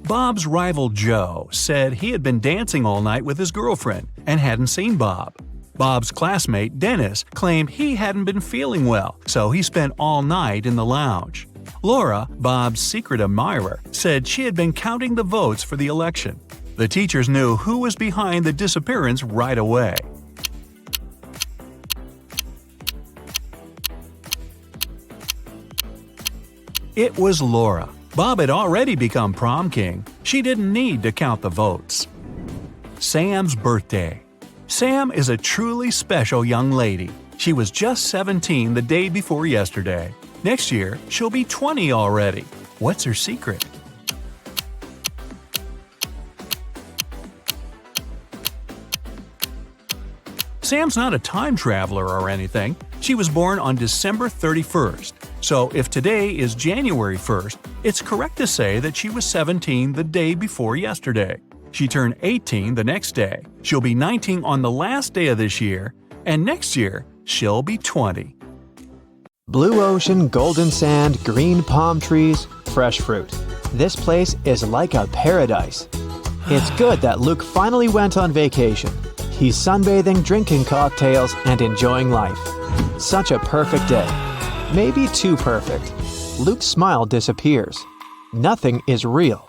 Bob's rival Joe said he had been dancing all night with his girlfriend and hadn't seen Bob. Bob's classmate Dennis claimed he hadn't been feeling well, so he spent all night in the lounge. Laura, Bob's secret admirer, said she had been counting the votes for the election. The teachers knew who was behind the disappearance right away. It was Laura. Bob had already become prom king. She didn't need to count the votes. Sam's birthday. Sam is a truly special young lady. She was just 17 the day before yesterday. Next year, she'll be 20 already. What's her secret? Sam's not a time traveler or anything. She was born on December 31st. So if today is January 1st, it's correct to say that she was 17 the day before yesterday. She turned 18 the next day. She'll be 19 on the last day of this year, and next year, she'll be 20. Blue ocean, golden sand, green palm trees, fresh fruit. This place is like a paradise. It's good that Luke finally went on vacation. He's sunbathing, drinking cocktails, and enjoying life. Such a perfect day. Maybe too perfect. Luke's smile disappears. Nothing is real.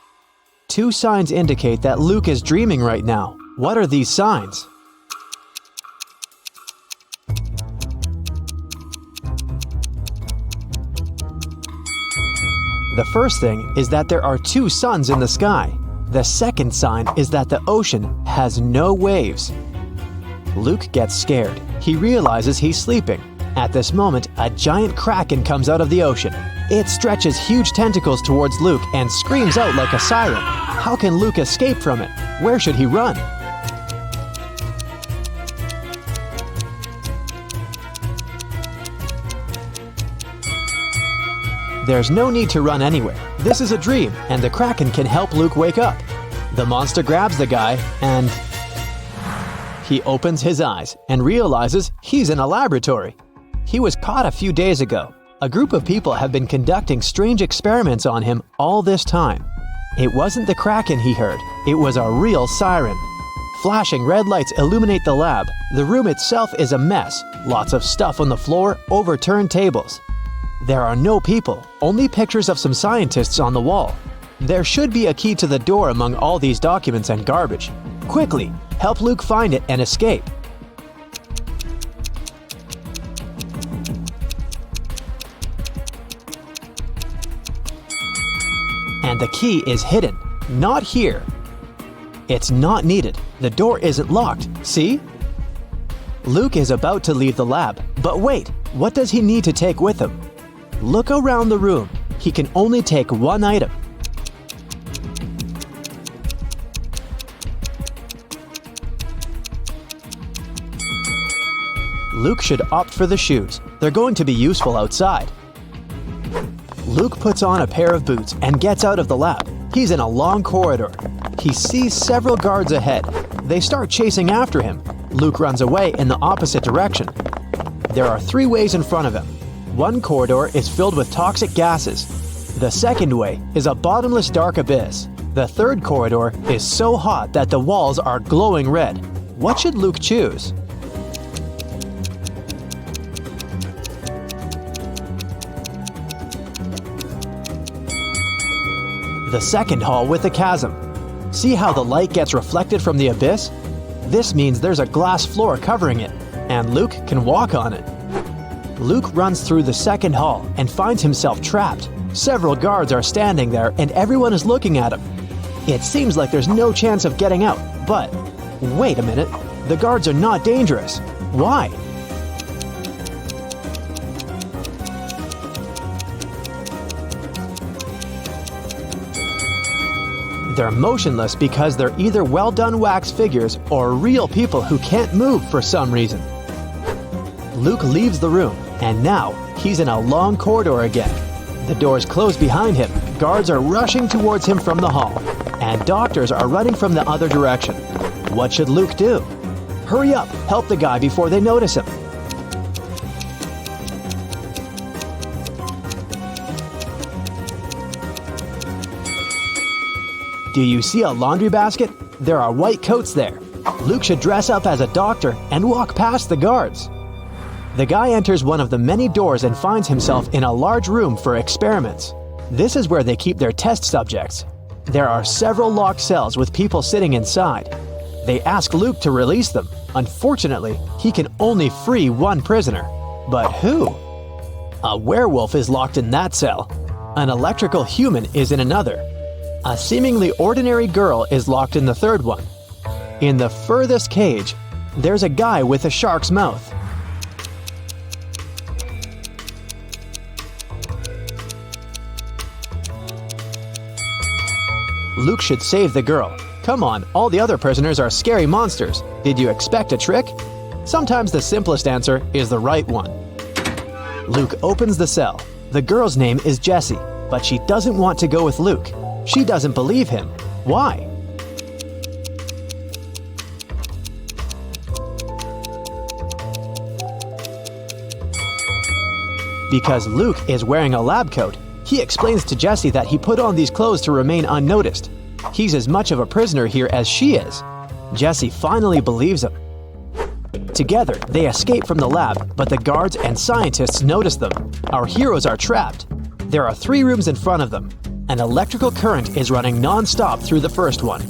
2 signs indicate that Luke is dreaming right now. What are these signs? The first thing is that there are 2 suns in the sky. The second sign is that the ocean has no waves. Luke gets scared. He realizes he's sleeping. At this moment, a giant kraken comes out of the ocean. It stretches huge tentacles towards Luke and screams out like a siren. How can Luke escape from it? Where should he run? There's no need to run anywhere. This is a dream, and the kraken can help Luke wake up. The monster grabs the guy, and he opens his eyes and realizes he's in a laboratory. He was caught a few days ago. A group of people have been conducting strange experiments on him all this time. It wasn't the kraken he heard, it was a real siren. Flashing red lights illuminate the lab. The room itself is a mess. Lots of stuff on the floor, overturned tables. There are no people, only pictures of some scientists on the wall. There should be a key to the door among all these documents and garbage. Quickly, help Luke find it and escape. And the key is hidden. Not here. It's not needed. The door isn't locked. See? Luke is about to leave the lab. But wait, what does he need to take with him? Look around the room. He can only take one item. Luke should opt for the shoes. They're going to be useful outside. Luke puts on a pair of boots and gets out of the lab. He's in a long corridor. He sees several guards ahead. They start chasing after him. Luke runs away in the opposite direction. There are 3 ways in front of him. One corridor is filled with toxic gases. The second way is a bottomless dark abyss. The third corridor is so hot that the walls are glowing red. What should Luke choose? The second hall with the chasm. See how the light gets reflected from the abyss? This means there's a glass floor covering it, and Luke can walk on it. Luke runs through the second hall and finds himself trapped. Several guards are standing there and everyone is looking at him. It seems like there's no chance of getting out, but wait a minute, the guards are not dangerous. Why? They're motionless because they're either well-done wax figures or real people who can't move for some reason. Luke leaves the room, and now he's in a long corridor again. The doors close behind him, guards are rushing towards him from the hall, and doctors are running from the other direction. What should Luke do? Hurry up, help the guy before they notice him. Do you see a laundry basket? There are white coats there. Luke should dress up as a doctor and walk past the guards. The guy enters one of the many doors and finds himself in a large room for experiments. This is where they keep their test subjects. There are several locked cells with people sitting inside. They ask Luke to release them. Unfortunately, he can only free one prisoner. But who? A werewolf is locked in that cell. An electrical human is in another. A seemingly ordinary girl is locked in the third one. In the furthest cage, there's a guy with a shark's mouth. Luke should save the girl. Come on, all the other prisoners are scary monsters. Did you expect a trick? Sometimes the simplest answer is the right one. Luke opens the cell. The girl's name is Jessie, but she doesn't want to go with Luke. She doesn't believe him. Why? Because Luke is wearing a lab coat. He explains to Jessie that he put on these clothes to remain unnoticed. He's as much of a prisoner here as she is. Jessie finally believes him. Together, they escape from the lab, but the guards and scientists notice them. Our heroes are trapped. There are 3 rooms in front of them. An electrical current is running non-stop through the first one.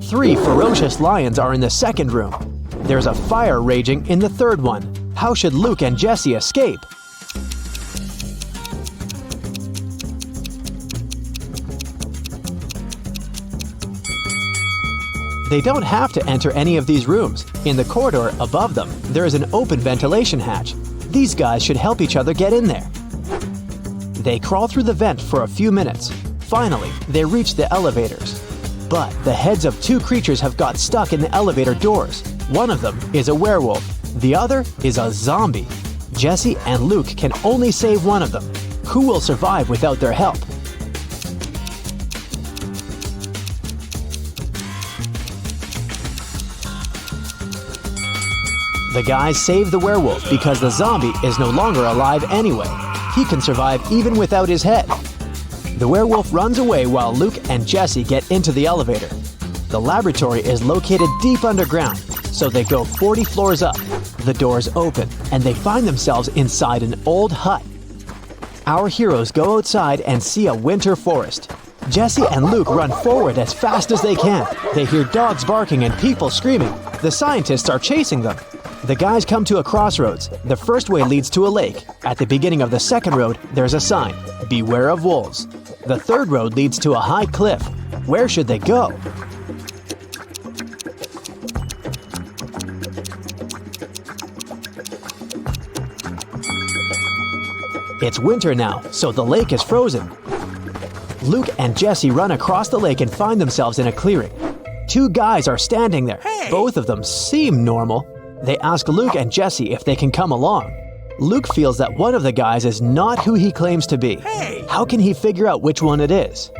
3 ferocious lions are in the second room. There's a fire raging in the third one. How should Luke and Jessie escape? They don't have to enter any of these rooms. In the corridor above them, there is an open ventilation hatch. These guys should help each other get in there. They crawl through the vent for a few minutes. Finally, they reach the elevators. But the heads of 2 creatures have got stuck in the elevator doors. One of them is a werewolf. The other is a zombie. Jessie and Luke can only save one of them. Who will survive without their help? The guys save the werewolf because the zombie is no longer alive anyway. He can survive even without his head. The werewolf runs away while Luke and Jessie get into the elevator. The laboratory is located deep underground, so they go 40 floors up. The doors open, and they find themselves inside an old hut. Our heroes go outside and see a winter forest. Jessie and Luke run forward as fast as they can. They hear dogs barking and people screaming. The scientists are chasing them. The guys come to a crossroads. The first way leads to a lake. At the beginning of the second road, there's a sign, "Beware of wolves." The third road leads to a high cliff. Where should they go? It's winter now, so the lake is frozen. Luke and Jessie run across the lake and find themselves in a clearing. 2 guys are standing there. Both of them seem normal. They ask Luke and Jessie if they can come along. Luke feels that one of the guys is not who he claims to be. How can he figure out which one it is?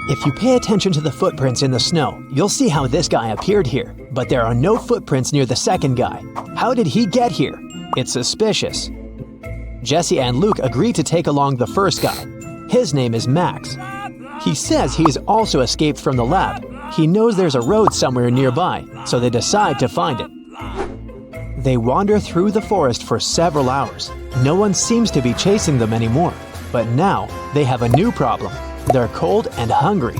If you pay attention to the footprints in the snow, you'll see how this guy appeared here. But there are no footprints near the second guy. How did he get here? It's suspicious. Jessie and Luke agree to take along the first guy. His name is Max. He says he's also escaped from the lab. He knows there's a road somewhere nearby, so they decide to find it. They wander through the forest for several hours. No one seems to be chasing them anymore. But now they have a new problem. They're cold and hungry.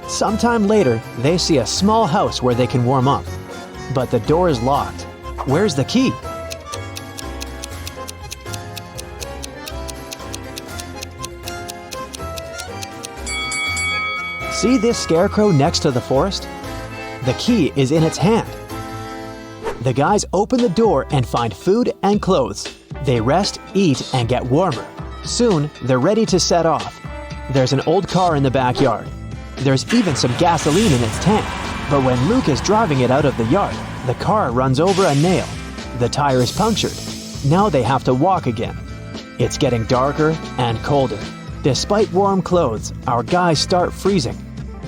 Sometime later, they see a small house where they can warm up. But the door is locked. Where's the key? See this scarecrow next to the forest? The key is in its hand. The guys open the door and find food and clothes. They rest, eat, and get warmer. Soon, they're ready to set off. There's an old car in the backyard. There's even some gasoline in its tank. But when Luke is driving it out of the yard, the car runs over a nail. The tire is punctured. Now they have to walk again. It's getting darker and colder. Despite warm clothes, our guys start freezing.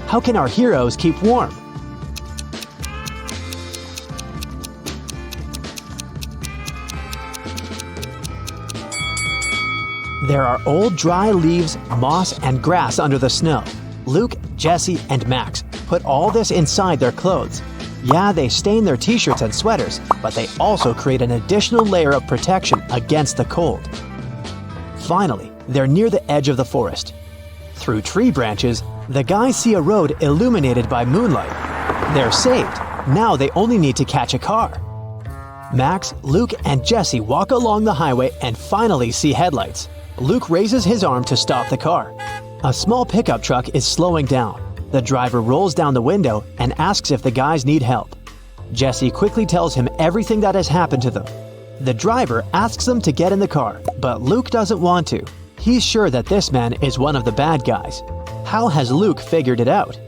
How can our heroes keep warm? There are old dry leaves, moss, and grass under the snow. Luke, Jesse, and Max put all this inside their clothes. Yeah, they stain their t-shirts and sweaters, but they also create an additional layer of protection against the cold. Finally, they're near the edge of the forest. Through tree branches, the guys see a road illuminated by moonlight. They're saved. Now they only need to catch a car. Max, Luke, and Jesse walk along the highway and finally see headlights. Luke raises his arm to stop the car. A small pickup truck is slowing down. The driver rolls down the window and asks if the guys need help. Jesse quickly tells him everything that has happened to them. The driver asks them to get in the car, but Luke doesn't want to. He's sure that this man is one of the bad guys. How has Luke figured it out?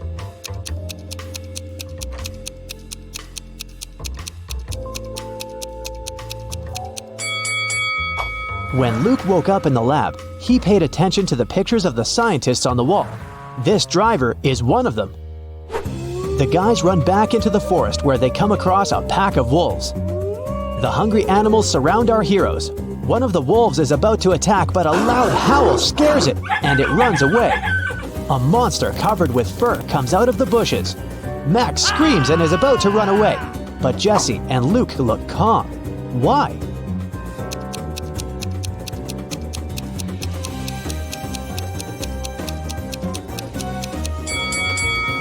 When Luke woke up in the lab, he paid attention to the pictures of the scientists on the wall. This driver is one of them. The guys run back into the forest where they come across a pack of wolves. The hungry animals surround our heroes. One of the wolves is about to attack, but a loud howl scares it, and it runs away. A monster covered with fur comes out of the bushes. Max screams and is about to run away, but Jesse and Luke look calm. Why?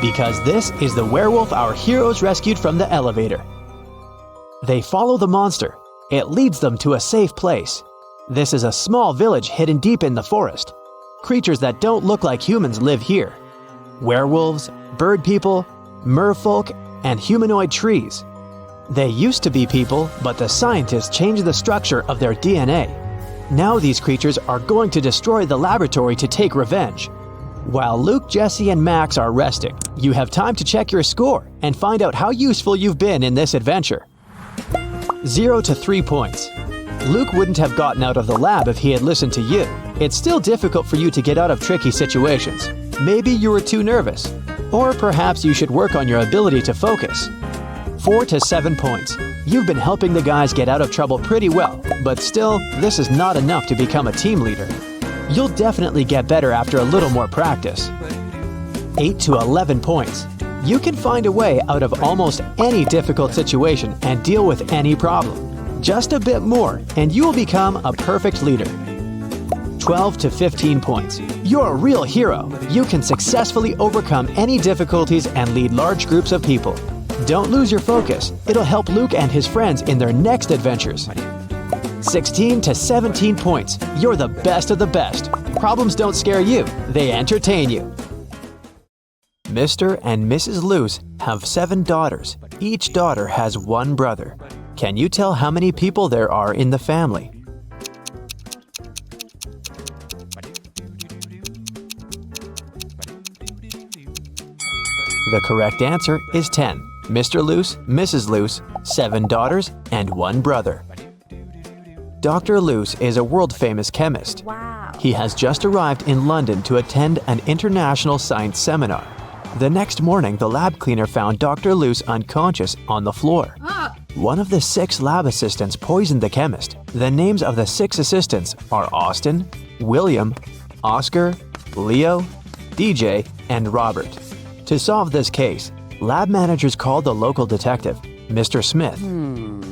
Because this is the werewolf our heroes rescued from the elevator. They follow the monster. It leads them to a safe place. This is a small village hidden deep in the forest. Creatures that don't look like humans live here. Werewolves, bird people, merfolk, and humanoid trees. They used to be people, but the scientists changed the structure of their DNA. Now these creatures are going to destroy the laboratory to take revenge. While Luke, Jesse, and Max are resting, you have time to check your score and find out how useful you've been in this adventure. 0 to 3 points. Luke wouldn't have gotten out of the lab if he had listened to you. It's still difficult for you to get out of tricky situations. Maybe you were too nervous. Or perhaps you should work on your ability to focus. 4 to 7 points. You've been helping the guys get out of trouble pretty well, but still, this is not enough to become a team leader. You'll definitely get better after a little more practice. 8 to 11 points. You can find a way out of almost any difficult situation and deal with any problem. Just a bit more, and you will become a perfect leader. 12 to 15 points. You're a real hero. You can successfully overcome any difficulties and lead large groups of people. Don't lose your focus. It'll help Luke and his friends in their next adventures. 16 to 17 points. You're the best of the best. Problems don't scare you, they entertain you. Mr. and Mrs. Luce have 7 daughters. Each daughter has 1 brother. Can you tell how many people there are in the family? The correct answer is 10. Mr. Luce, Mrs. Luce, 7 daughters, and 1 brother. Dr. Luce is a world-famous chemist. Wow. He has just arrived in London to attend an international science seminar. The next morning, the lab cleaner found Dr. Luce unconscious on the floor. One of the 6 lab assistants poisoned the chemist. The names of the 6 assistants are Austin, William, Oscar, Leo, DJ, and Robert. To solve this case, lab managers called the local detective, Mr. Smith.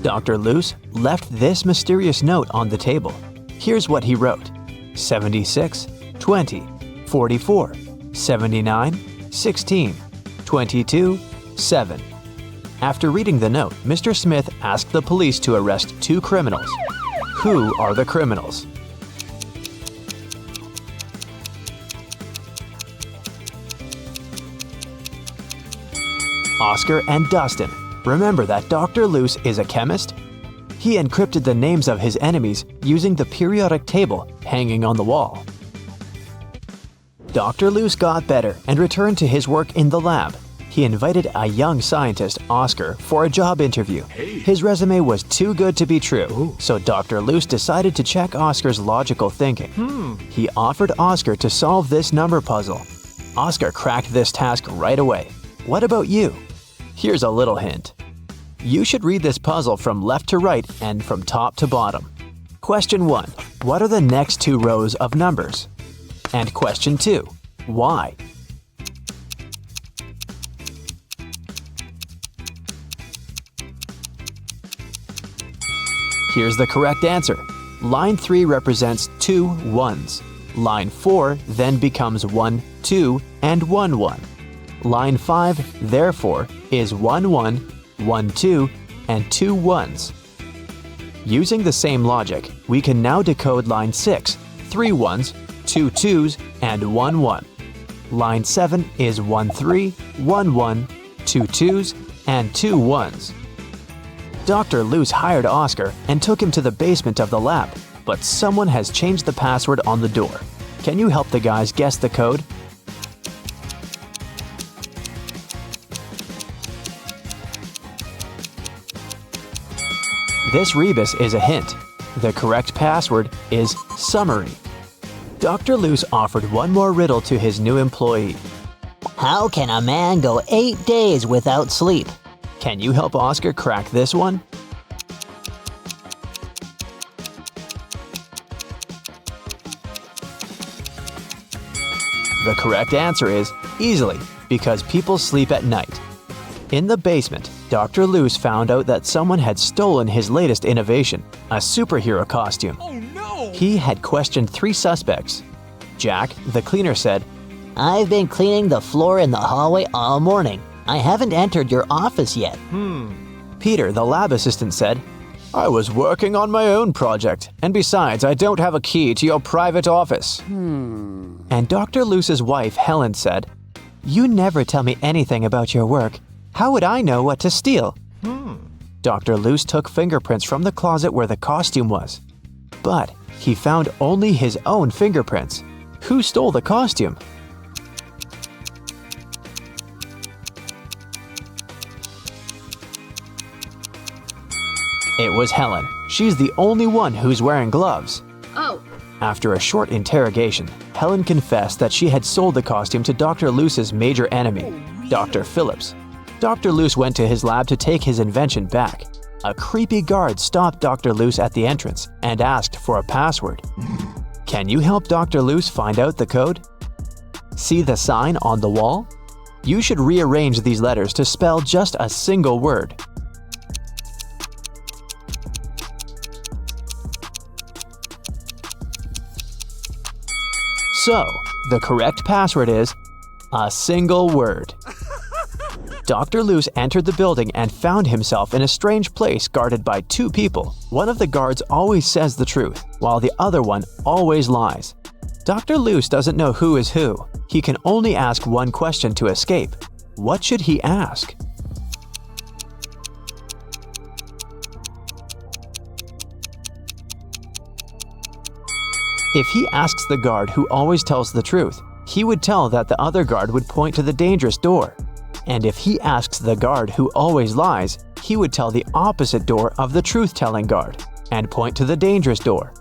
Dr. Luce left this mysterious note on the table. Here's what he wrote. 76, 20, 44, 79, 16, 22, 7. After reading the note, Mr. Smith asked the police to arrest 2 criminals. Who are the criminals? Oscar and Dustin. Remember that Dr. Luce is a chemist? He encrypted the names of his enemies using the periodic table hanging on the wall. Dr. Luce got better and returned to his work in the lab. He invited a young scientist, Oscar, for a job interview. His resume was too good to be true, so Dr. Luce decided to check Oscar's logical thinking. He offered Oscar to solve this number puzzle. Oscar cracked this task right away. What about you? Here's a little hint. You should read this puzzle from left to right and from top to bottom. Question 1. What are the next 2 rows of numbers? And question 2. Why? Here's the correct answer. Line 3 represents 2 1s. Line 4 then becomes 1 2 and 1 1. Line 5, therefore, is 1 1, 1 2, and 2 1s. Using the same logic, we can now decode line 6, 3 1s, 2 2s, and 1 1. Line 7 is 1 3, 1 1, 2 2s, and 2 1s. Dr. Luce hired Oscar and took him to the basement of the lab, but someone has changed the password on the door. Can you help the guys guess the code? This rebus is a hint. The correct password is summary. Dr. Luce offered one more riddle to his new employee. How can a man go 8 days without sleep? Can you help Oscar crack this one? The correct answer is easily, because people sleep at night. In the basement, Dr. Luce found out that someone had stolen his latest innovation, a superhero costume. Oh no! He had questioned 3 suspects. Jack, the cleaner, said, I've been cleaning the floor in the hallway all morning. I haven't entered your office yet. Peter, the lab assistant, said, I was working on my own project, and besides, I don't have a key to your private office. And Dr. Luce's wife, Helen, said, You never tell me anything about your work. How would I know what to steal? Dr. Luce took fingerprints from the closet where the costume was. But he found only his own fingerprints. Who stole the costume? It was Helen. She's the only one who's wearing gloves. Oh. After a short interrogation, Helen confessed that she had sold the costume to Dr. Luce's major enemy, Dr. Phillips. Dr. Luce went to his lab to take his invention back. A creepy guard stopped Dr. Luce at the entrance and asked for a password. Can you help Dr. Luce find out the code? See the sign on the wall? You should rearrange these letters to spell just a single word. So, the correct password is a single word. Dr. Luce entered the building and found himself in a strange place guarded by 2 people. One of the guards always says the truth, while the other one always lies. Dr. Luce doesn't know who is who. He can only ask one question to escape. What should he ask? If he asks the guard who always tells the truth, he would tell that the other guard would point to the dangerous door. And if he asks the guard who always lies, he would tell the opposite door of the truth-telling guard and point to the dangerous door.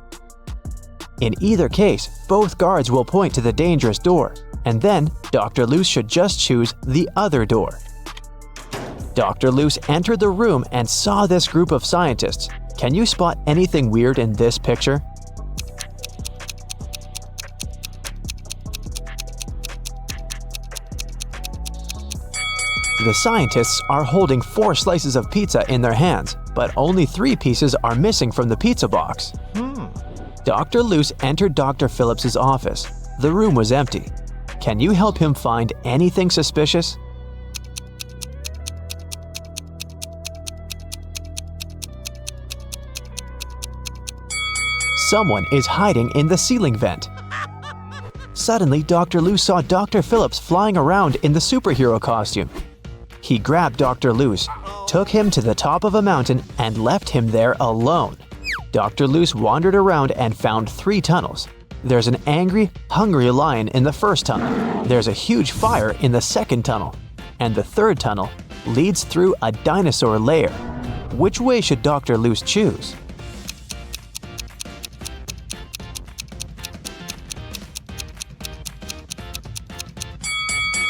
In either case, both guards will point to the dangerous door, and then Dr. Luce should just choose the other door. Dr. Luce entered the room and saw this group of scientists. Can you spot anything weird in this picture? The scientists are holding 4 slices of pizza in their hands, but only 3 pieces are missing from the pizza box. Dr. Luce entered Dr. Phillips's office. The room was empty. Can you help him find anything suspicious? Someone is hiding in the ceiling vent. Suddenly, Dr. Lou saw Dr. Phillips flying around in the superhero costume. He grabbed Dr. Luce, took him to the top of a mountain, and left him there alone. Dr. Luce wandered around and found 3 tunnels. There's an angry, hungry lion in the first tunnel. There's a huge fire in the second tunnel. And the third tunnel leads through a dinosaur lair. Which way should Dr. Luce choose?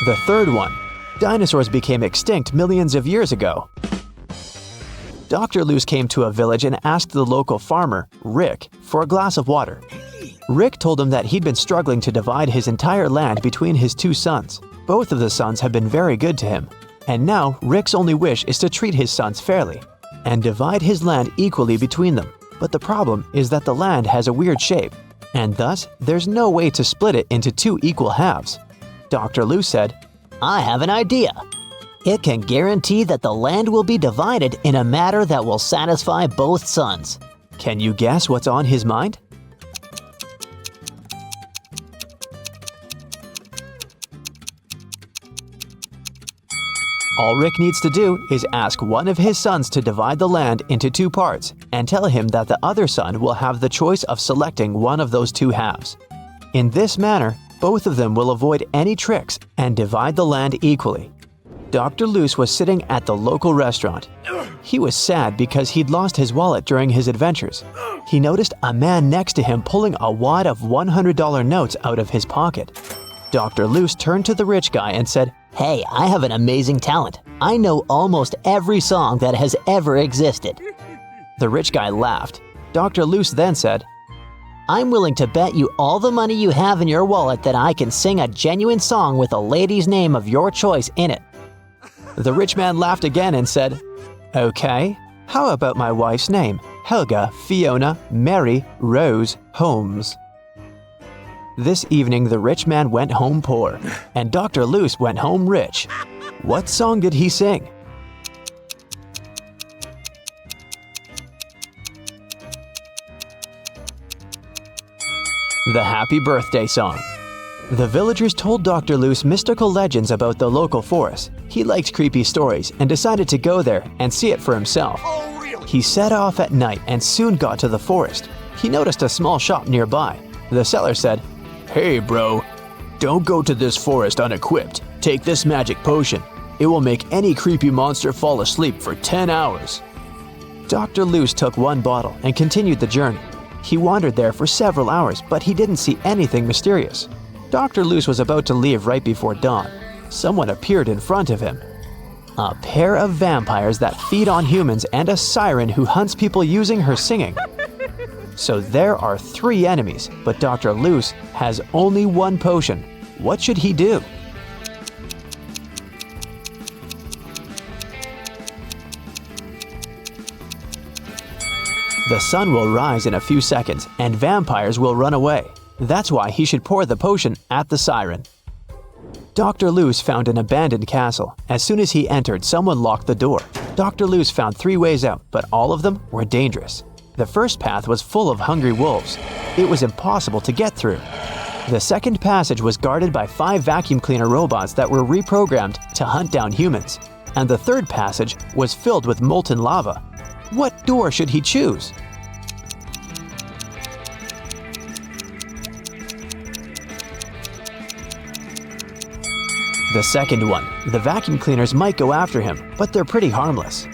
The third one. Dinosaurs became extinct millions of years ago. Dr. Luce came to a village and asked the local farmer, Rick, for a glass of water. Rick told him that he'd been struggling to divide his entire land between his 2 sons. Both of the sons have been very good to him. And now Rick's only wish is to treat his sons fairly and divide his land equally between them. But the problem is that the land has a weird shape, and thus there's no way to split it into 2 equal halves. Dr. Luce said, I have an idea. It can guarantee that the land will be divided in a manner that will satisfy both sons. Can you guess what's on his mind? All Rick needs to do is ask one of his sons to divide the land into 2 parts and tell him that the other son will have the choice of selecting one of those 2 halves. In this manner, both of them will avoid any tricks and divide the land equally. Dr. Luce was sitting at the local restaurant. He was sad because he'd lost his wallet during his adventures. He noticed a man next to him pulling a wad of $100 notes out of his pocket. Dr. Luce turned to the rich guy and said, Hey, I have an amazing talent. I know almost every song that has ever existed. The rich guy laughed. Dr. Luce then said, I'm willing to bet you all the money you have in your wallet that I can sing a genuine song with a lady's name of your choice in it. The rich man laughed again and said, Okay, how about my wife's name? Helga Fiona Mary Rose Holmes. This evening, the rich man went home poor, and Dr. Luce went home rich. What song did he sing? The Happy Birthday Song. The villagers told Dr. Luce mystical legends about the local forest. He liked creepy stories and decided to go there and see it for himself. He set off at night and soon got to the forest. He noticed a small shop nearby. The seller said, Hey bro, don't go to this forest unequipped. Take this magic potion. It will make any creepy monster fall asleep for 10 hours. Dr. Luce took 1 bottle and continued the journey. He wandered there for several hours, but he didn't see anything mysterious. Dr. Luce was about to leave right before dawn. Someone appeared in front of him. A pair of vampires that feed on humans and a siren who hunts people using her singing. So there are 3 enemies, but Dr. Luce has only 1 potion. What should he do? The sun will rise in a few seconds, and vampires will run away. That's why he should pour the potion at the siren. Dr. Luce found an abandoned castle. As soon as he entered, someone locked the door. Dr. Luce found 3 ways out, but all of them were dangerous. The first path was full of hungry wolves. It was impossible to get through. The second passage was guarded by 5 vacuum cleaner robots that were reprogrammed to hunt down humans. And the third passage was filled with molten lava. What door should he choose? The second one. The vacuum cleaners might go after him, but they're pretty harmless.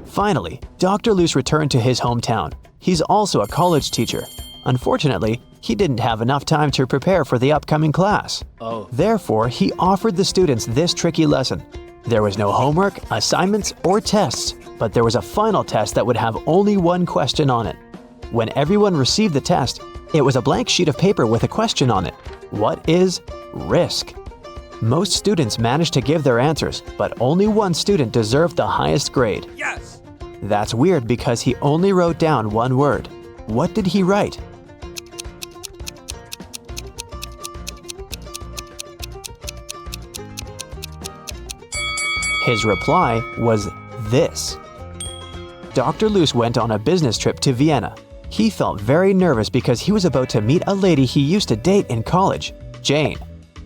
Finally, Dr. Luce returned to his hometown. He's also a college teacher. Unfortunately, he didn't have enough time to prepare for the upcoming class. Therefore, he offered the students this tricky lesson. There was no homework, assignments, or tests, but there was a final test that would have only 1 question on it. When everyone received the test, it was a blank sheet of paper with a question on it. What is risk? Most students managed to give their answers, but only 1 student deserved the highest grade. Yes! That's weird because he only wrote down 1 word. What did he write? His reply was this. Dr. Luce went on a business trip to Vienna. He felt very nervous because he was about to meet a lady he used to date in college, Jane.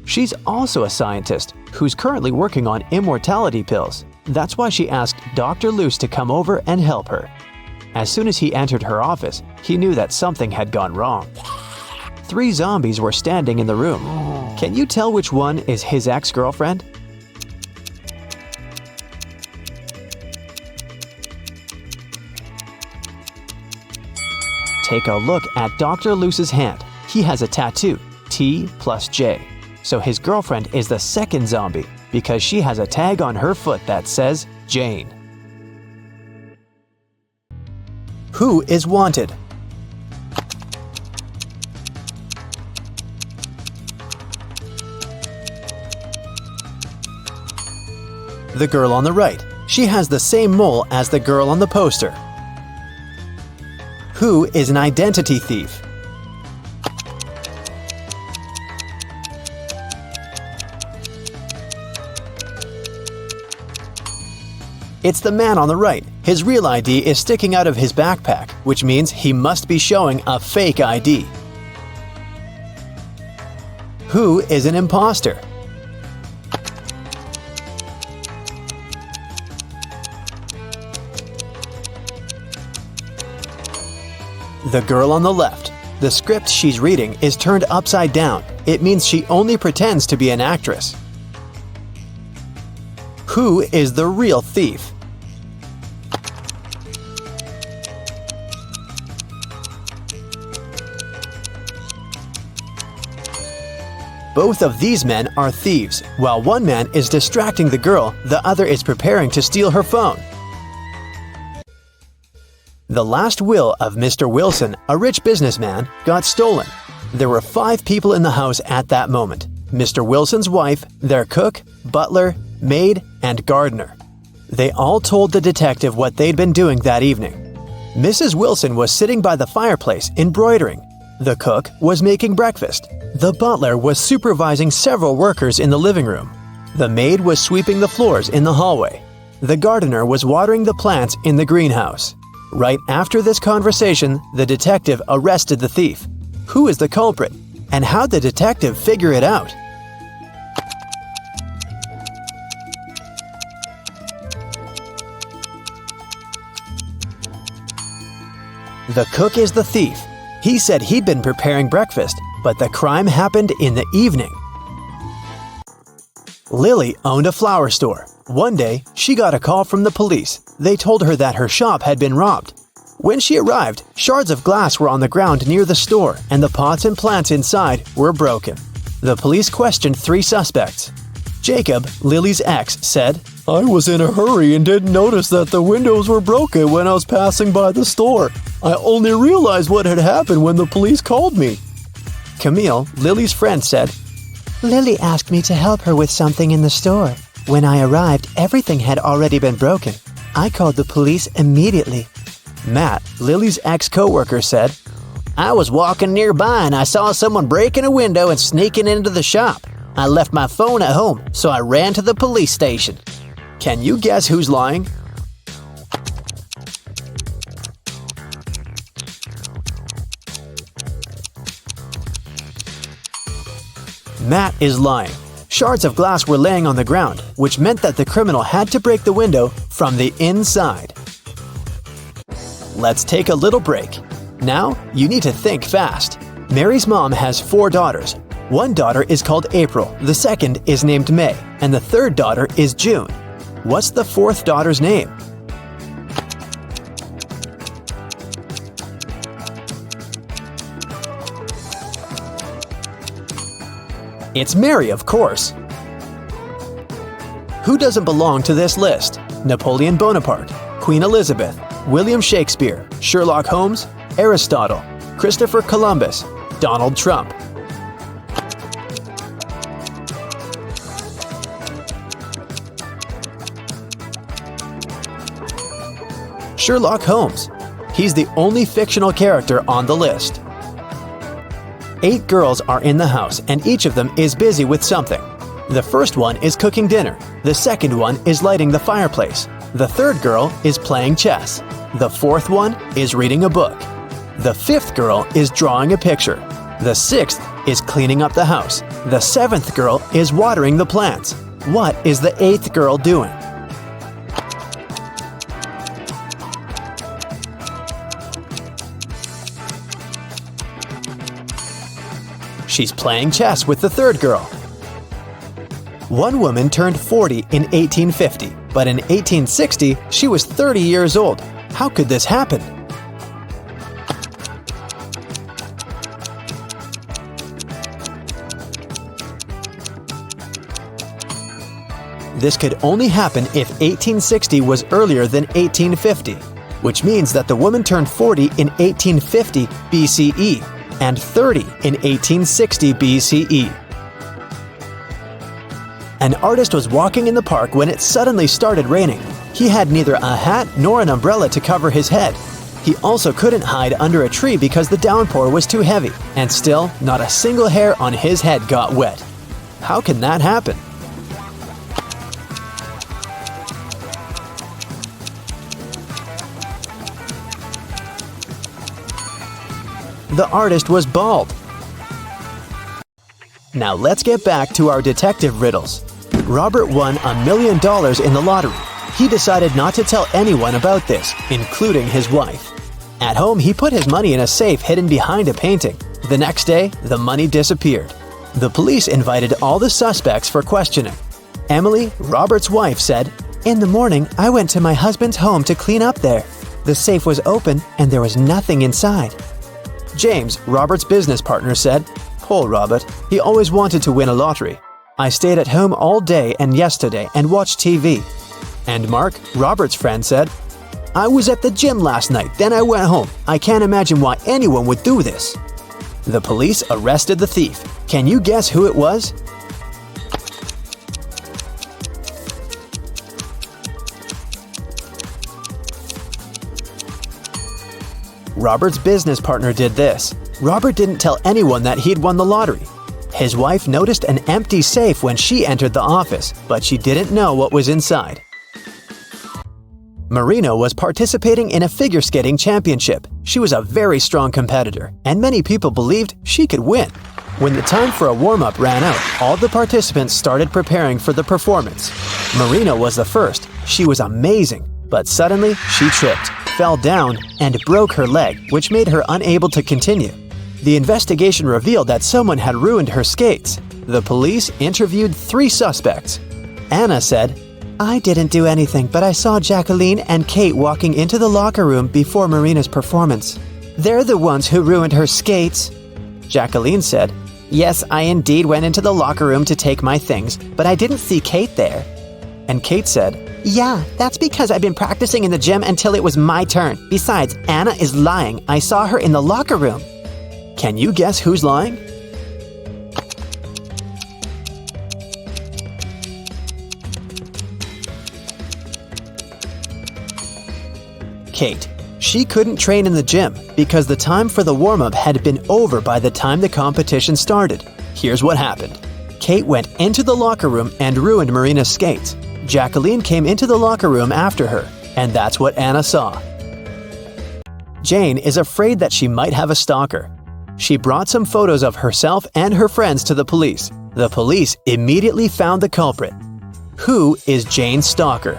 She's also a scientist who's currently working on immortality pills. That's why she asked Dr. Luce to come over and help her. As soon as he entered her office, he knew that something had gone wrong. 3 zombies were standing in the room. Can you tell which one is his ex-girlfriend? Take a look at Dr. Luce's hand. He has a tattoo, T plus J. So his girlfriend is the second zombie because she has a tag on her foot that says Jane. Who is wanted? The girl on the right. She has the same mole as the girl on the poster. Who is an identity thief? It's the man on the right. His real ID is sticking out of his backpack, which means he must be showing a fake ID. Who is an impostor? The girl on the left. The script she's reading is turned upside down. It means she only pretends to be an actress. Who is the real thief? Both of these men are thieves. While one man is distracting the girl, the other is preparing to steal her phone. The last will of Mr. Wilson, a rich businessman, got stolen. There were 5 people in the house at that moment. Mr. Wilson's wife, their cook, butler, maid, and gardener. They all told the detective what they'd been doing that evening. Mrs. Wilson was sitting by the fireplace embroidering. The cook was making breakfast. The butler was supervising several workers in the living room. The maid was sweeping the floors in the hallway. The gardener was watering the plants in the greenhouse. Right after this conversation, the detective arrested the thief. Who is the culprit? And how'd the detective figure it out? The cook is the thief. He said he'd been preparing breakfast, but the crime happened in the evening. Lily owned a flower store. One day, she got a call from the police. They told her that her shop had been robbed. When she arrived, shards of glass were on the ground near the store, and the pots and plants inside were broken. The police questioned 3 suspects. Jacob, Lily's ex, said, "I was in a hurry and didn't notice that the windows were broken when I was passing by the store. I only realized what had happened when the police called me." Camille, Lily's friend, said, "Lily asked me to help her with something in the store. When I arrived, everything had already been broken. I called the police immediately." Matt, Lily's ex-coworker, said, "I was walking nearby and I saw someone breaking a window and sneaking into the shop. I left my phone at home, so I ran to the police station." Can you guess who's lying? Matt is lying. Shards of glass were laying on the ground, which meant that the criminal had to break the window from the inside. Let's take a little break. Now, you need to think fast. Mary's mom has 4 daughters. One daughter is called April, the second is named May, and the third daughter is June. What's the 4th daughter's name? It's Mary, of course. Who doesn't belong to this list? Napoleon Bonaparte, Queen Elizabeth, William Shakespeare, Sherlock Holmes, Aristotle, Christopher Columbus, Donald Trump. Sherlock Holmes. He's the only fictional character on the list. 8 girls are in the house and each of them is busy with something. The first one is cooking dinner. The second one is lighting the fireplace. The third girl is playing chess. The fourth one is reading a book. The fifth girl is drawing a picture. The sixth is cleaning up the house. The seventh girl is watering the plants. What is the eighth girl doing? She's playing chess with the third girl. One woman turned 40 in 1850, but in 1860 she was 30 years old. How could this happen? This could only happen if 1860 was earlier than 1850, which means that the woman turned 40 in 1850 BCE and 30 in 1860 BCE. An artist was walking in the park when it suddenly started raining. He had neither a hat nor an umbrella to cover his head. He also couldn't hide under a tree because the downpour was too heavy, and still, not a single hair on his head got wet. How can that happen? The artist was bald. Now let's get back to our detective riddles. Robert won $1 million in the lottery. He decided not to tell anyone about this, including his wife. At home, he put his money in a safe hidden behind a painting. The next day, the money disappeared. The police invited all the suspects for questioning. Emily, Robert's wife, said, "In the morning, I went to my husband's home to clean up there. The safe was open and there was nothing inside." James, Robert's business partner, said, "Poor Robert, he always wanted to win a lottery. I stayed at home all day and yesterday and watched TV." And Mark, Robert's friend, said, "I was at the gym last night, then I went home. I can't imagine why anyone would do this." The police arrested the thief. Can you guess who it was? Robert's business partner did this. Robert didn't tell anyone that he'd won the lottery. His wife noticed an empty safe when she entered the office, but she didn't know what was inside. Marina was participating in a figure skating championship. She was a very strong competitor, and many people believed she could win. When the time for a warm-up ran out, all the participants started preparing for the performance. Marina was the first. She was amazing, but suddenly she tripped, fell down, and broke her leg, which made her unable to continue. The investigation revealed that someone had ruined her skates. The police interviewed 3 suspects. Anna said, "I didn't do anything, but I saw Jacqueline and Kate walking into the locker room before Marina's performance. They're the ones who ruined her skates." Jacqueline said, "Yes, I indeed went into the locker room to take my things, but I didn't see Kate there." And Kate said, "Yeah, that's because I've been practicing in the gym until it was my turn. Besides, Anna is lying. I saw her in the locker room." Can you guess who's lying? Kate. She couldn't train in the gym because the time for the warm-up had been over by the time the competition started. Here's what happened. Kate went into the locker room and ruined Marina's skates. Jacqueline came into the locker room after her, and that's what Anna saw. Jane is afraid that she might have a stalker. She brought some photos of herself and her friends to the police. The police immediately found the culprit. Who is Jane's stalker?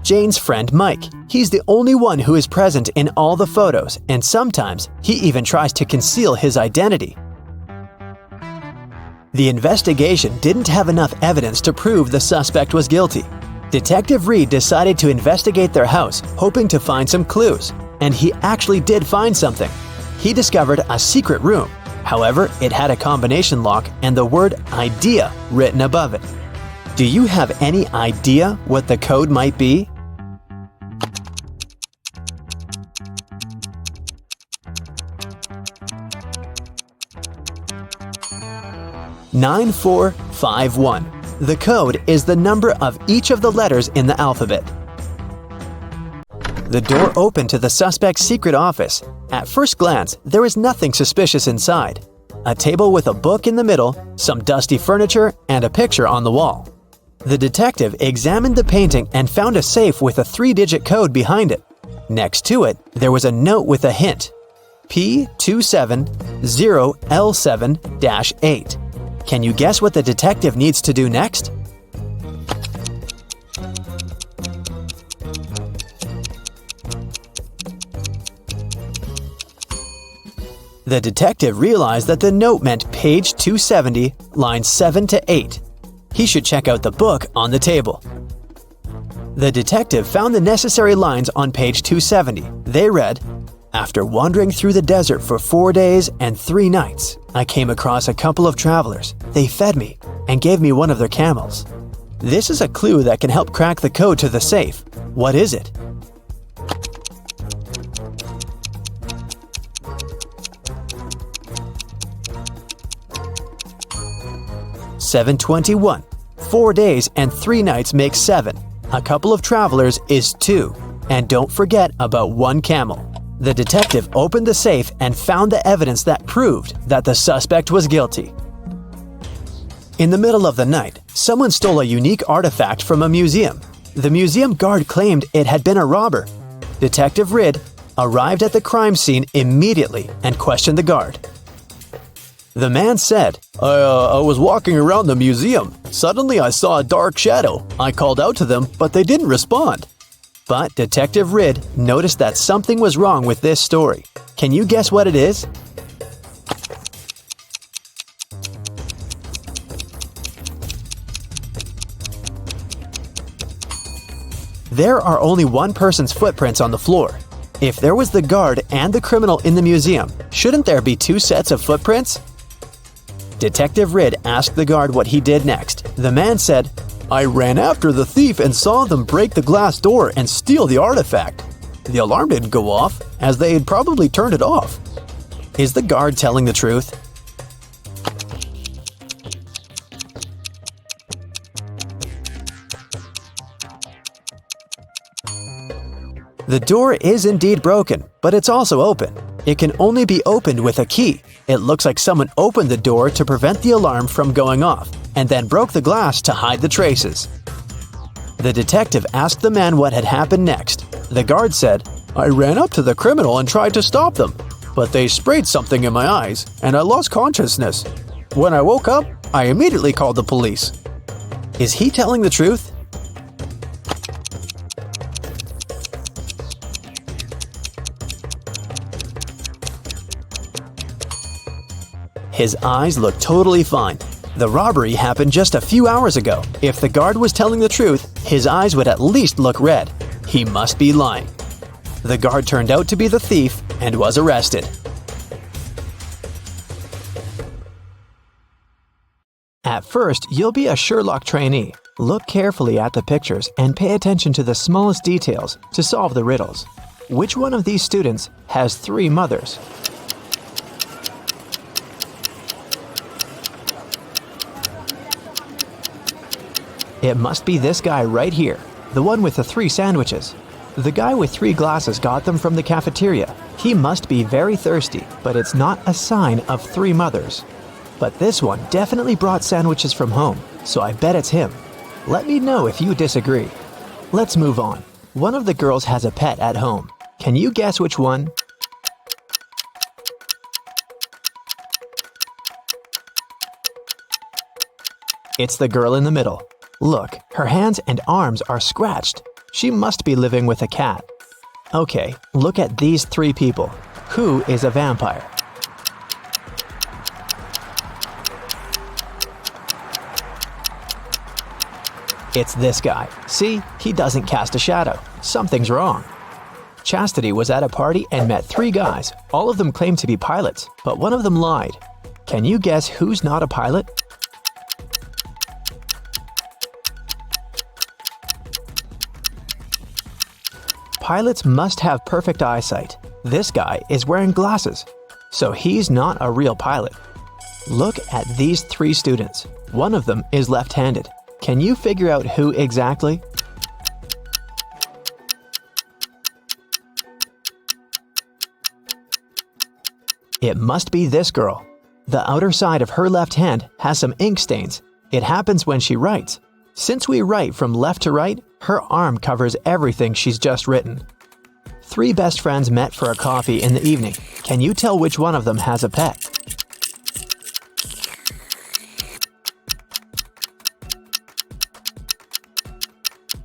Jane's friend Mike. He's the only one who is present in all the photos, and sometimes he even tries to conceal his identity. The investigation didn't have enough evidence to prove the suspect was guilty. Detective Reed decided to investigate their house, hoping to find some clues. And he actually did find something. He discovered a secret room. However, it had a combination lock and the word "idea" written above it. Do you have any idea what the code might be? "9451. The code is the number of each of the letters in the alphabet. The door opened to the suspect's secret office. At first glance, there is nothing suspicious inside. A table with a book in the middle, some dusty furniture, and a picture on the wall. The detective examined the painting and found a safe with a 3-digit code behind it. Next to it, there was a note with a hint: P270L7-8. Can you guess what the detective needs to do next? The detective realized that the note meant page 270, lines 7 to 8. He should check out the book on the table. The detective found the necessary lines on page 270. They read, "After wandering through the desert for 4 days and 3 nights, I came across a couple of travelers. They fed me and gave me one of their camels." This is a clue that can help crack the code to the safe. What is it? "721. 4 days and 3 nights makes 7. A couple of travelers is 2. And don't forget about 1 camel." The detective opened the safe and found the evidence that proved that the suspect was guilty. In the middle of the night, someone stole a unique artifact from a museum. The museum guard claimed it had been a robber. Detective Riddle arrived at the crime scene immediately and questioned the guard. The man said, I was walking around the museum. Suddenly I saw a dark shadow. I called out to them, but they didn't respond." But Detective Riddle noticed that something was wrong with this story. Can you guess what it is? There are only one person's footprints on the floor. If there was the guard and the criminal in the museum, shouldn't there be 2 sets of footprints? Detective Riddle asked the guard what he did next. The man said, "I ran after the thief and saw them break the glass door and steal the artifact. The alarm didn't go off, as they had probably turned it off." Is the guard telling the truth? The door is indeed broken, but it's also open. It can only be opened with a key. It looks like someone opened the door to prevent the alarm from going off, and then broke the glass to hide the traces. The detective asked the man what had happened next. The guard said, "I ran up to the criminal and tried to stop them, but they sprayed something in my eyes, and I lost consciousness. When I woke up, I immediately called the police." Is he telling the truth? His eyes look totally fine. The robbery happened just a few hours ago. If the guard was telling the truth, his eyes would at least look red. He must be lying. The guard turned out to be the thief and was arrested. At first, you'll be a Sherlock trainee. Look carefully at the pictures and pay attention to the smallest details to solve the riddles. Which one of these students has 3 mothers? It must be this guy right here, the one with the 3 sandwiches. The guy with 3 glasses got them from the cafeteria. He must be very thirsty, but it's not a sign of 3 mothers. But this one definitely brought sandwiches from home, so I bet it's him. Let me know if you disagree. Let's move on. One of the girls has a pet at home. Can you guess which one? It's the girl in the middle. Look, her hands and arms are scratched. She must be living with a cat. Okay, look at these 3 people. Who is a vampire? It's this guy. See, he doesn't cast a shadow. Something's wrong. Chastity was at a party and met 3 guys. All of them claimed to be pilots, but one of them lied. Can you guess who's not a pilot? Pilots must have perfect eyesight. This guy is wearing glasses, so he's not a real pilot. Look at these 3 students. One of them is left-handed. Can you figure out who exactly? It must be this girl. The outer side of her left hand has some ink stains. It happens when she writes. Since we write from left to right, her arm covers everything she's just written. 3 best friends met for a coffee in the evening. Can you tell which one of them has a pet?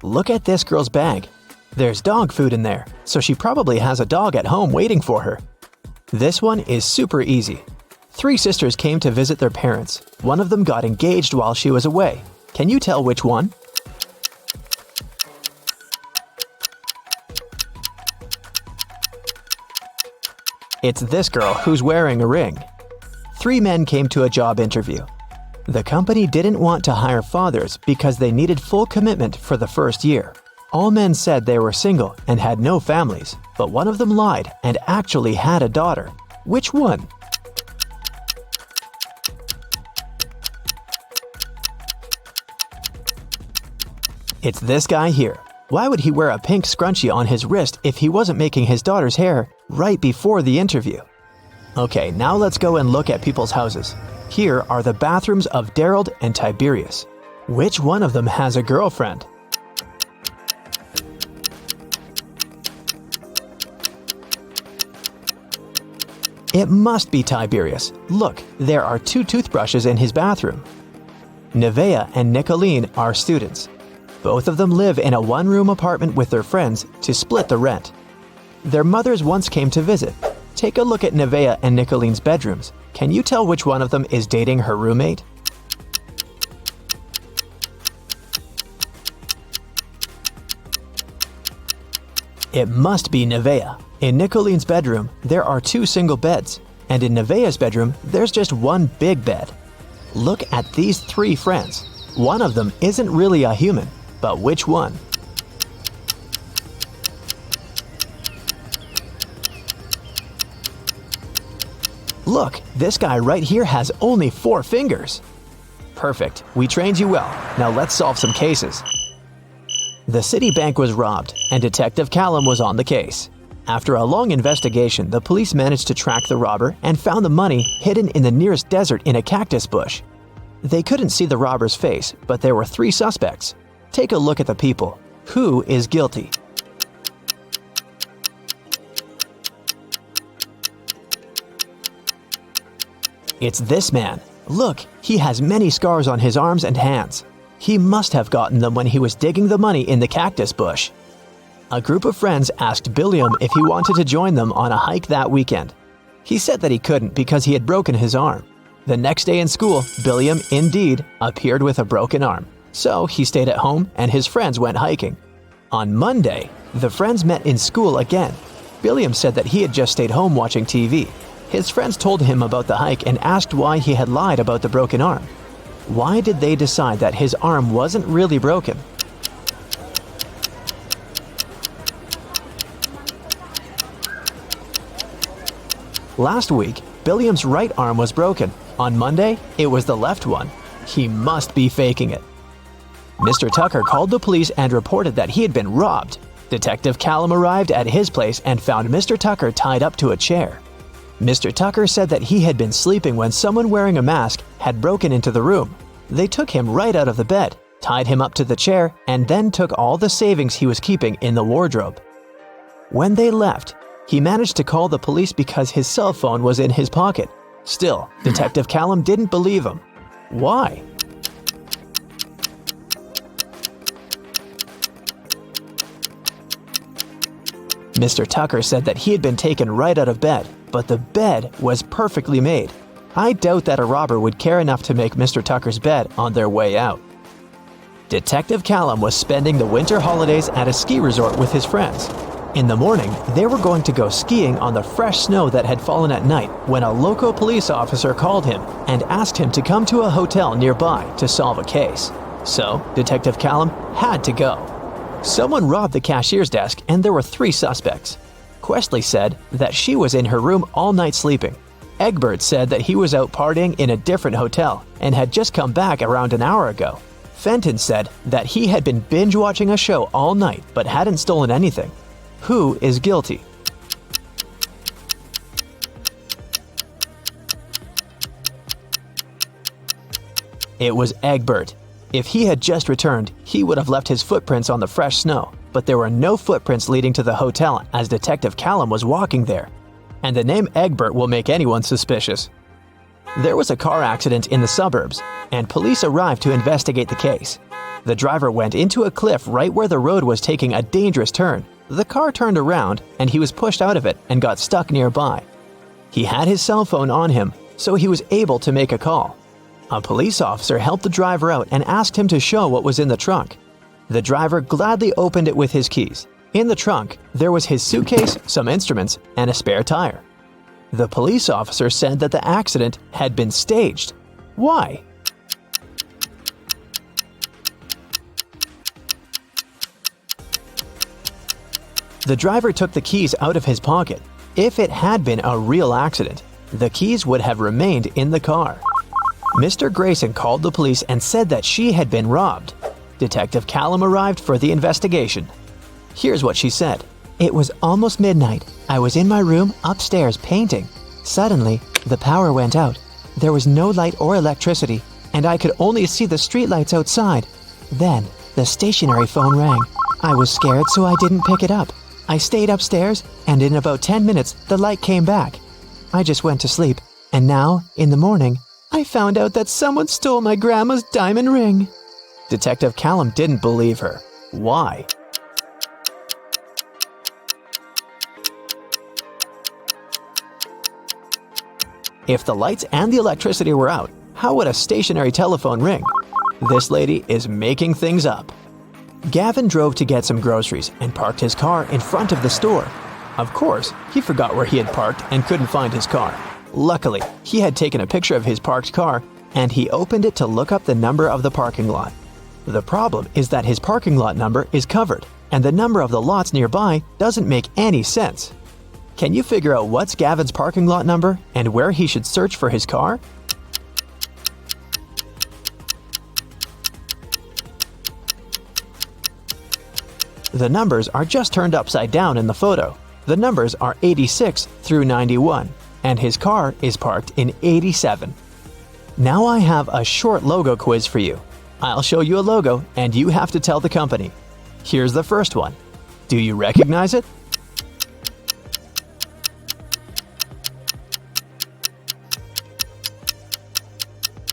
Look at this girl's bag. There's dog food in there, so she probably has a dog at home waiting for her. This one is super easy. 3 sisters came to visit their parents. One of them got engaged while she was away. Can you tell which one? It's this girl who's wearing a ring. 3 men came to a job interview. The company didn't want to hire fathers because they needed full commitment for the first year. All men said they were single and had no families, but one of them lied and actually had a daughter. Which one? It's this guy here. Why would he wear a pink scrunchie on his wrist if he wasn't making his daughter's hair right before the interview? Okay, now let's go and look at people's houses. Here are the bathrooms of Daryl and Tiberius. Which one of them has a girlfriend? It must be Tiberius. Look, there are 2 toothbrushes in his bathroom. Nevaeh and Nicolene are students. Both of them live in a 1-room apartment with their friends to split the rent. Their mothers once came to visit. Take a look at Nevaeh and Nicolene's bedrooms. Can you tell which one of them is dating her roommate? It must be Nevaeh. In Nicolene's bedroom, there are 2 single beds, and in Nevaeh's bedroom, there's just 1 big bed. Look at these 3 friends. One of them isn't really a human, but which one? Look, this guy right here has only 4 fingers. Perfect, we trained you well. Now let's solve some cases. The city bank was robbed, and Detective Callum was on the case. After a long investigation, the police managed to track the robber and found the money hidden in the nearest desert in a cactus bush. They couldn't see the robber's face, but there were 3 suspects. Take a look at the people. Who is guilty? It's this man. Look, he has many scars on his arms and hands. He must have gotten them when he was digging the money in the cactus bush. A group of friends asked Billiam if he wanted to join them on a hike that weekend. He said that he couldn't because he had broken his arm. The next day in school, Billiam, indeed, appeared with a broken arm. So he stayed at home and his friends went hiking. On Monday, the friends met in school again. Billiam said that he had just stayed home watching TV. His friends told him about the hike and asked why he had lied about the broken arm. Why did they decide that his arm wasn't really broken? Last week, Billiam's right arm was broken. On Monday, it was the left one. He must be faking it. Mr. Tucker called the police and reported that he had been robbed. Detective Callum arrived at his place and found Mr. Tucker tied up to a chair. Mr. Tucker said that he had been sleeping when someone wearing a mask had broken into the room. They took him right out of the bed, tied him up to the chair, and then took all the savings he was keeping in the wardrobe. When they left, he managed to call the police because his cell phone was in his pocket. Still, Detective Callum didn't believe him. Why? Mr. Tucker said that he had been taken right out of bed, but the bed was perfectly made. I doubt that a robber would care enough to make Mr. Tucker's bed on their way out. Detective Callum was spending the winter holidays at a ski resort with his friends. In the morning, they were going to go skiing on the fresh snow that had fallen at night when a local police officer called him and asked him to come to a hotel nearby to solve a case. So, Detective Callum had to go. Someone robbed the cashier's desk and there were 3 suspects. Questley said that she was in her room all night sleeping. Egbert said that he was out partying in a different hotel and had just come back around an hour ago. Fenton said that he had been binge-watching a show all night but hadn't stolen anything. Who is guilty? It was Egbert. If he had just returned, he would have left his footprints on the fresh snow, but there were no footprints leading to the hotel as Detective Callum was walking there. And the name Egbert will make anyone suspicious. There was a car accident in the suburbs, and police arrived to investigate the case. The driver went into a cliff right where the road was taking a dangerous turn. The car turned around, and he was pushed out of it and got stuck nearby. He had his cell phone on him, so he was able to make a call. A police officer helped the driver out and asked him to show what was in the trunk. The driver gladly opened it with his keys. In the trunk, there was his suitcase, some instruments, and a spare tire. The police officer said that the accident had been staged. Why? The driver took the keys out of his pocket. If it had been a real accident, the keys would have remained in the car. Mr. Grayson called the police and said that she had been robbed. Detective Callum arrived for the investigation. Here's what she said. It was almost midnight. I was in my room upstairs painting. Suddenly, the power went out. There was no light or electricity, and I could only see the streetlights outside. Then, the stationary phone rang. I was scared, so I didn't pick it up. I stayed upstairs, and in about 10 minutes, the light came back. I just went to sleep, and now, in the morning, I found out that someone stole my grandma's diamond ring. Detective Callum didn't believe her. Why? If the lights and the electricity were out, how would a stationary telephone ring? This lady is making things up. Gavin drove to get some groceries and parked his car in front of the store. Of course, he forgot where he had parked and couldn't find his car. Luckily, he had taken a picture of his parked car and he opened it to look up the number of the parking lot. The problem is that his parking lot number is covered and the number of the lots nearby doesn't make any sense. Can you figure out what's Gavin's parking lot number and where he should search for his car? The numbers are just turned upside down in the photo. The numbers are 86 through 91, and his car is parked in 87. Now I have a short logo quiz for you. I'll show you a logo, and you have to tell the company. Here's the first one. Do you recognize it?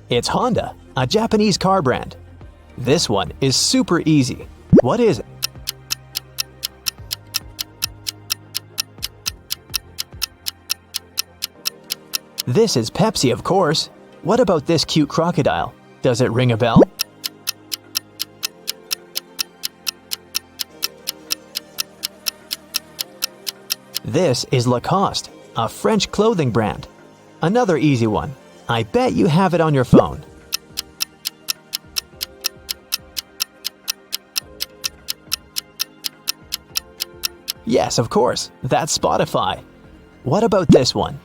It's Honda, a Japanese car brand. This one is super easy. What is it? This is Pepsi, of course. What about this cute crocodile? Does it ring a bell? This is Lacoste, a French clothing brand. Another easy one. I bet you have it on your phone. Yes, of course. That's Spotify. What about this one?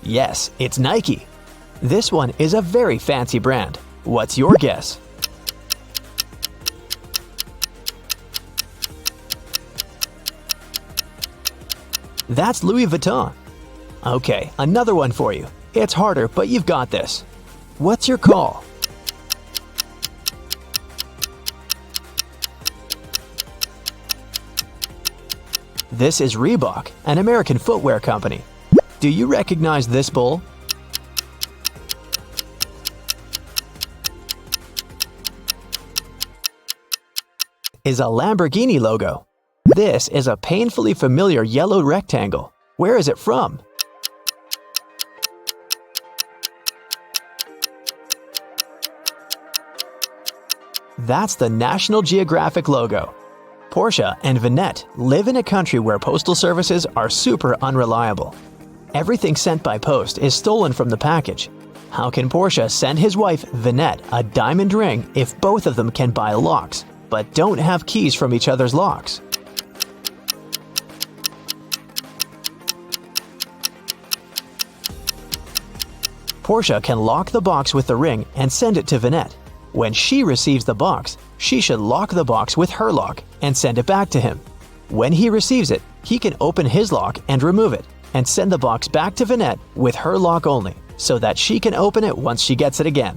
Yes, it's Nike. This one is a very fancy brand. What's your guess? That's Louis Vuitton. Okay, another one for you. It's harder, but you've got this. What's your call? This is Reebok, an American footwear company. Do you recognize this bull? Is a Lamborghini logo. This is a painfully familiar yellow rectangle. Where is it from? That's the National Geographic logo. Portia and Vinette live in a country where postal services are super unreliable. Everything sent by post is stolen from the package. How can Portia send his wife, Vinette, a diamond ring if both of them can buy locks, but don't have keys from each other's locks? Portia can lock the box with the ring and send it to Vinette. When she receives the box, she should lock the box with her lock and send it back to him. When he receives it, He can open his lock and remove it, and send the box back to Vanette with her lock only, so that she can open it once she gets it again.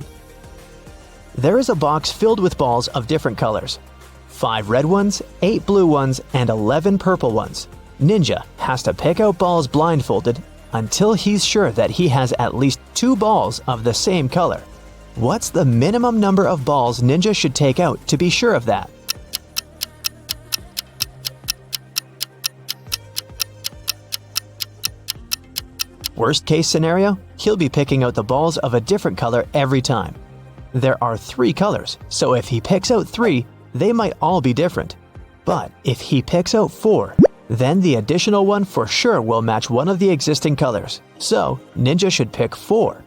There is a box filled with balls of different colors. 5 red ones, 8 blue ones, and 11 purple ones. Ninja has to pick out balls blindfolded until he's sure that he has at least 2 balls of the same color. What's the minimum number of balls Ninja should take out to be sure of that? Worst case scenario, he'll be picking out the balls of a different color every time. There are 3 colors, so if he picks out 3, they might all be different. But if he picks out 4, then the additional one for sure will match one of the existing colors. So, Ninja should pick 4.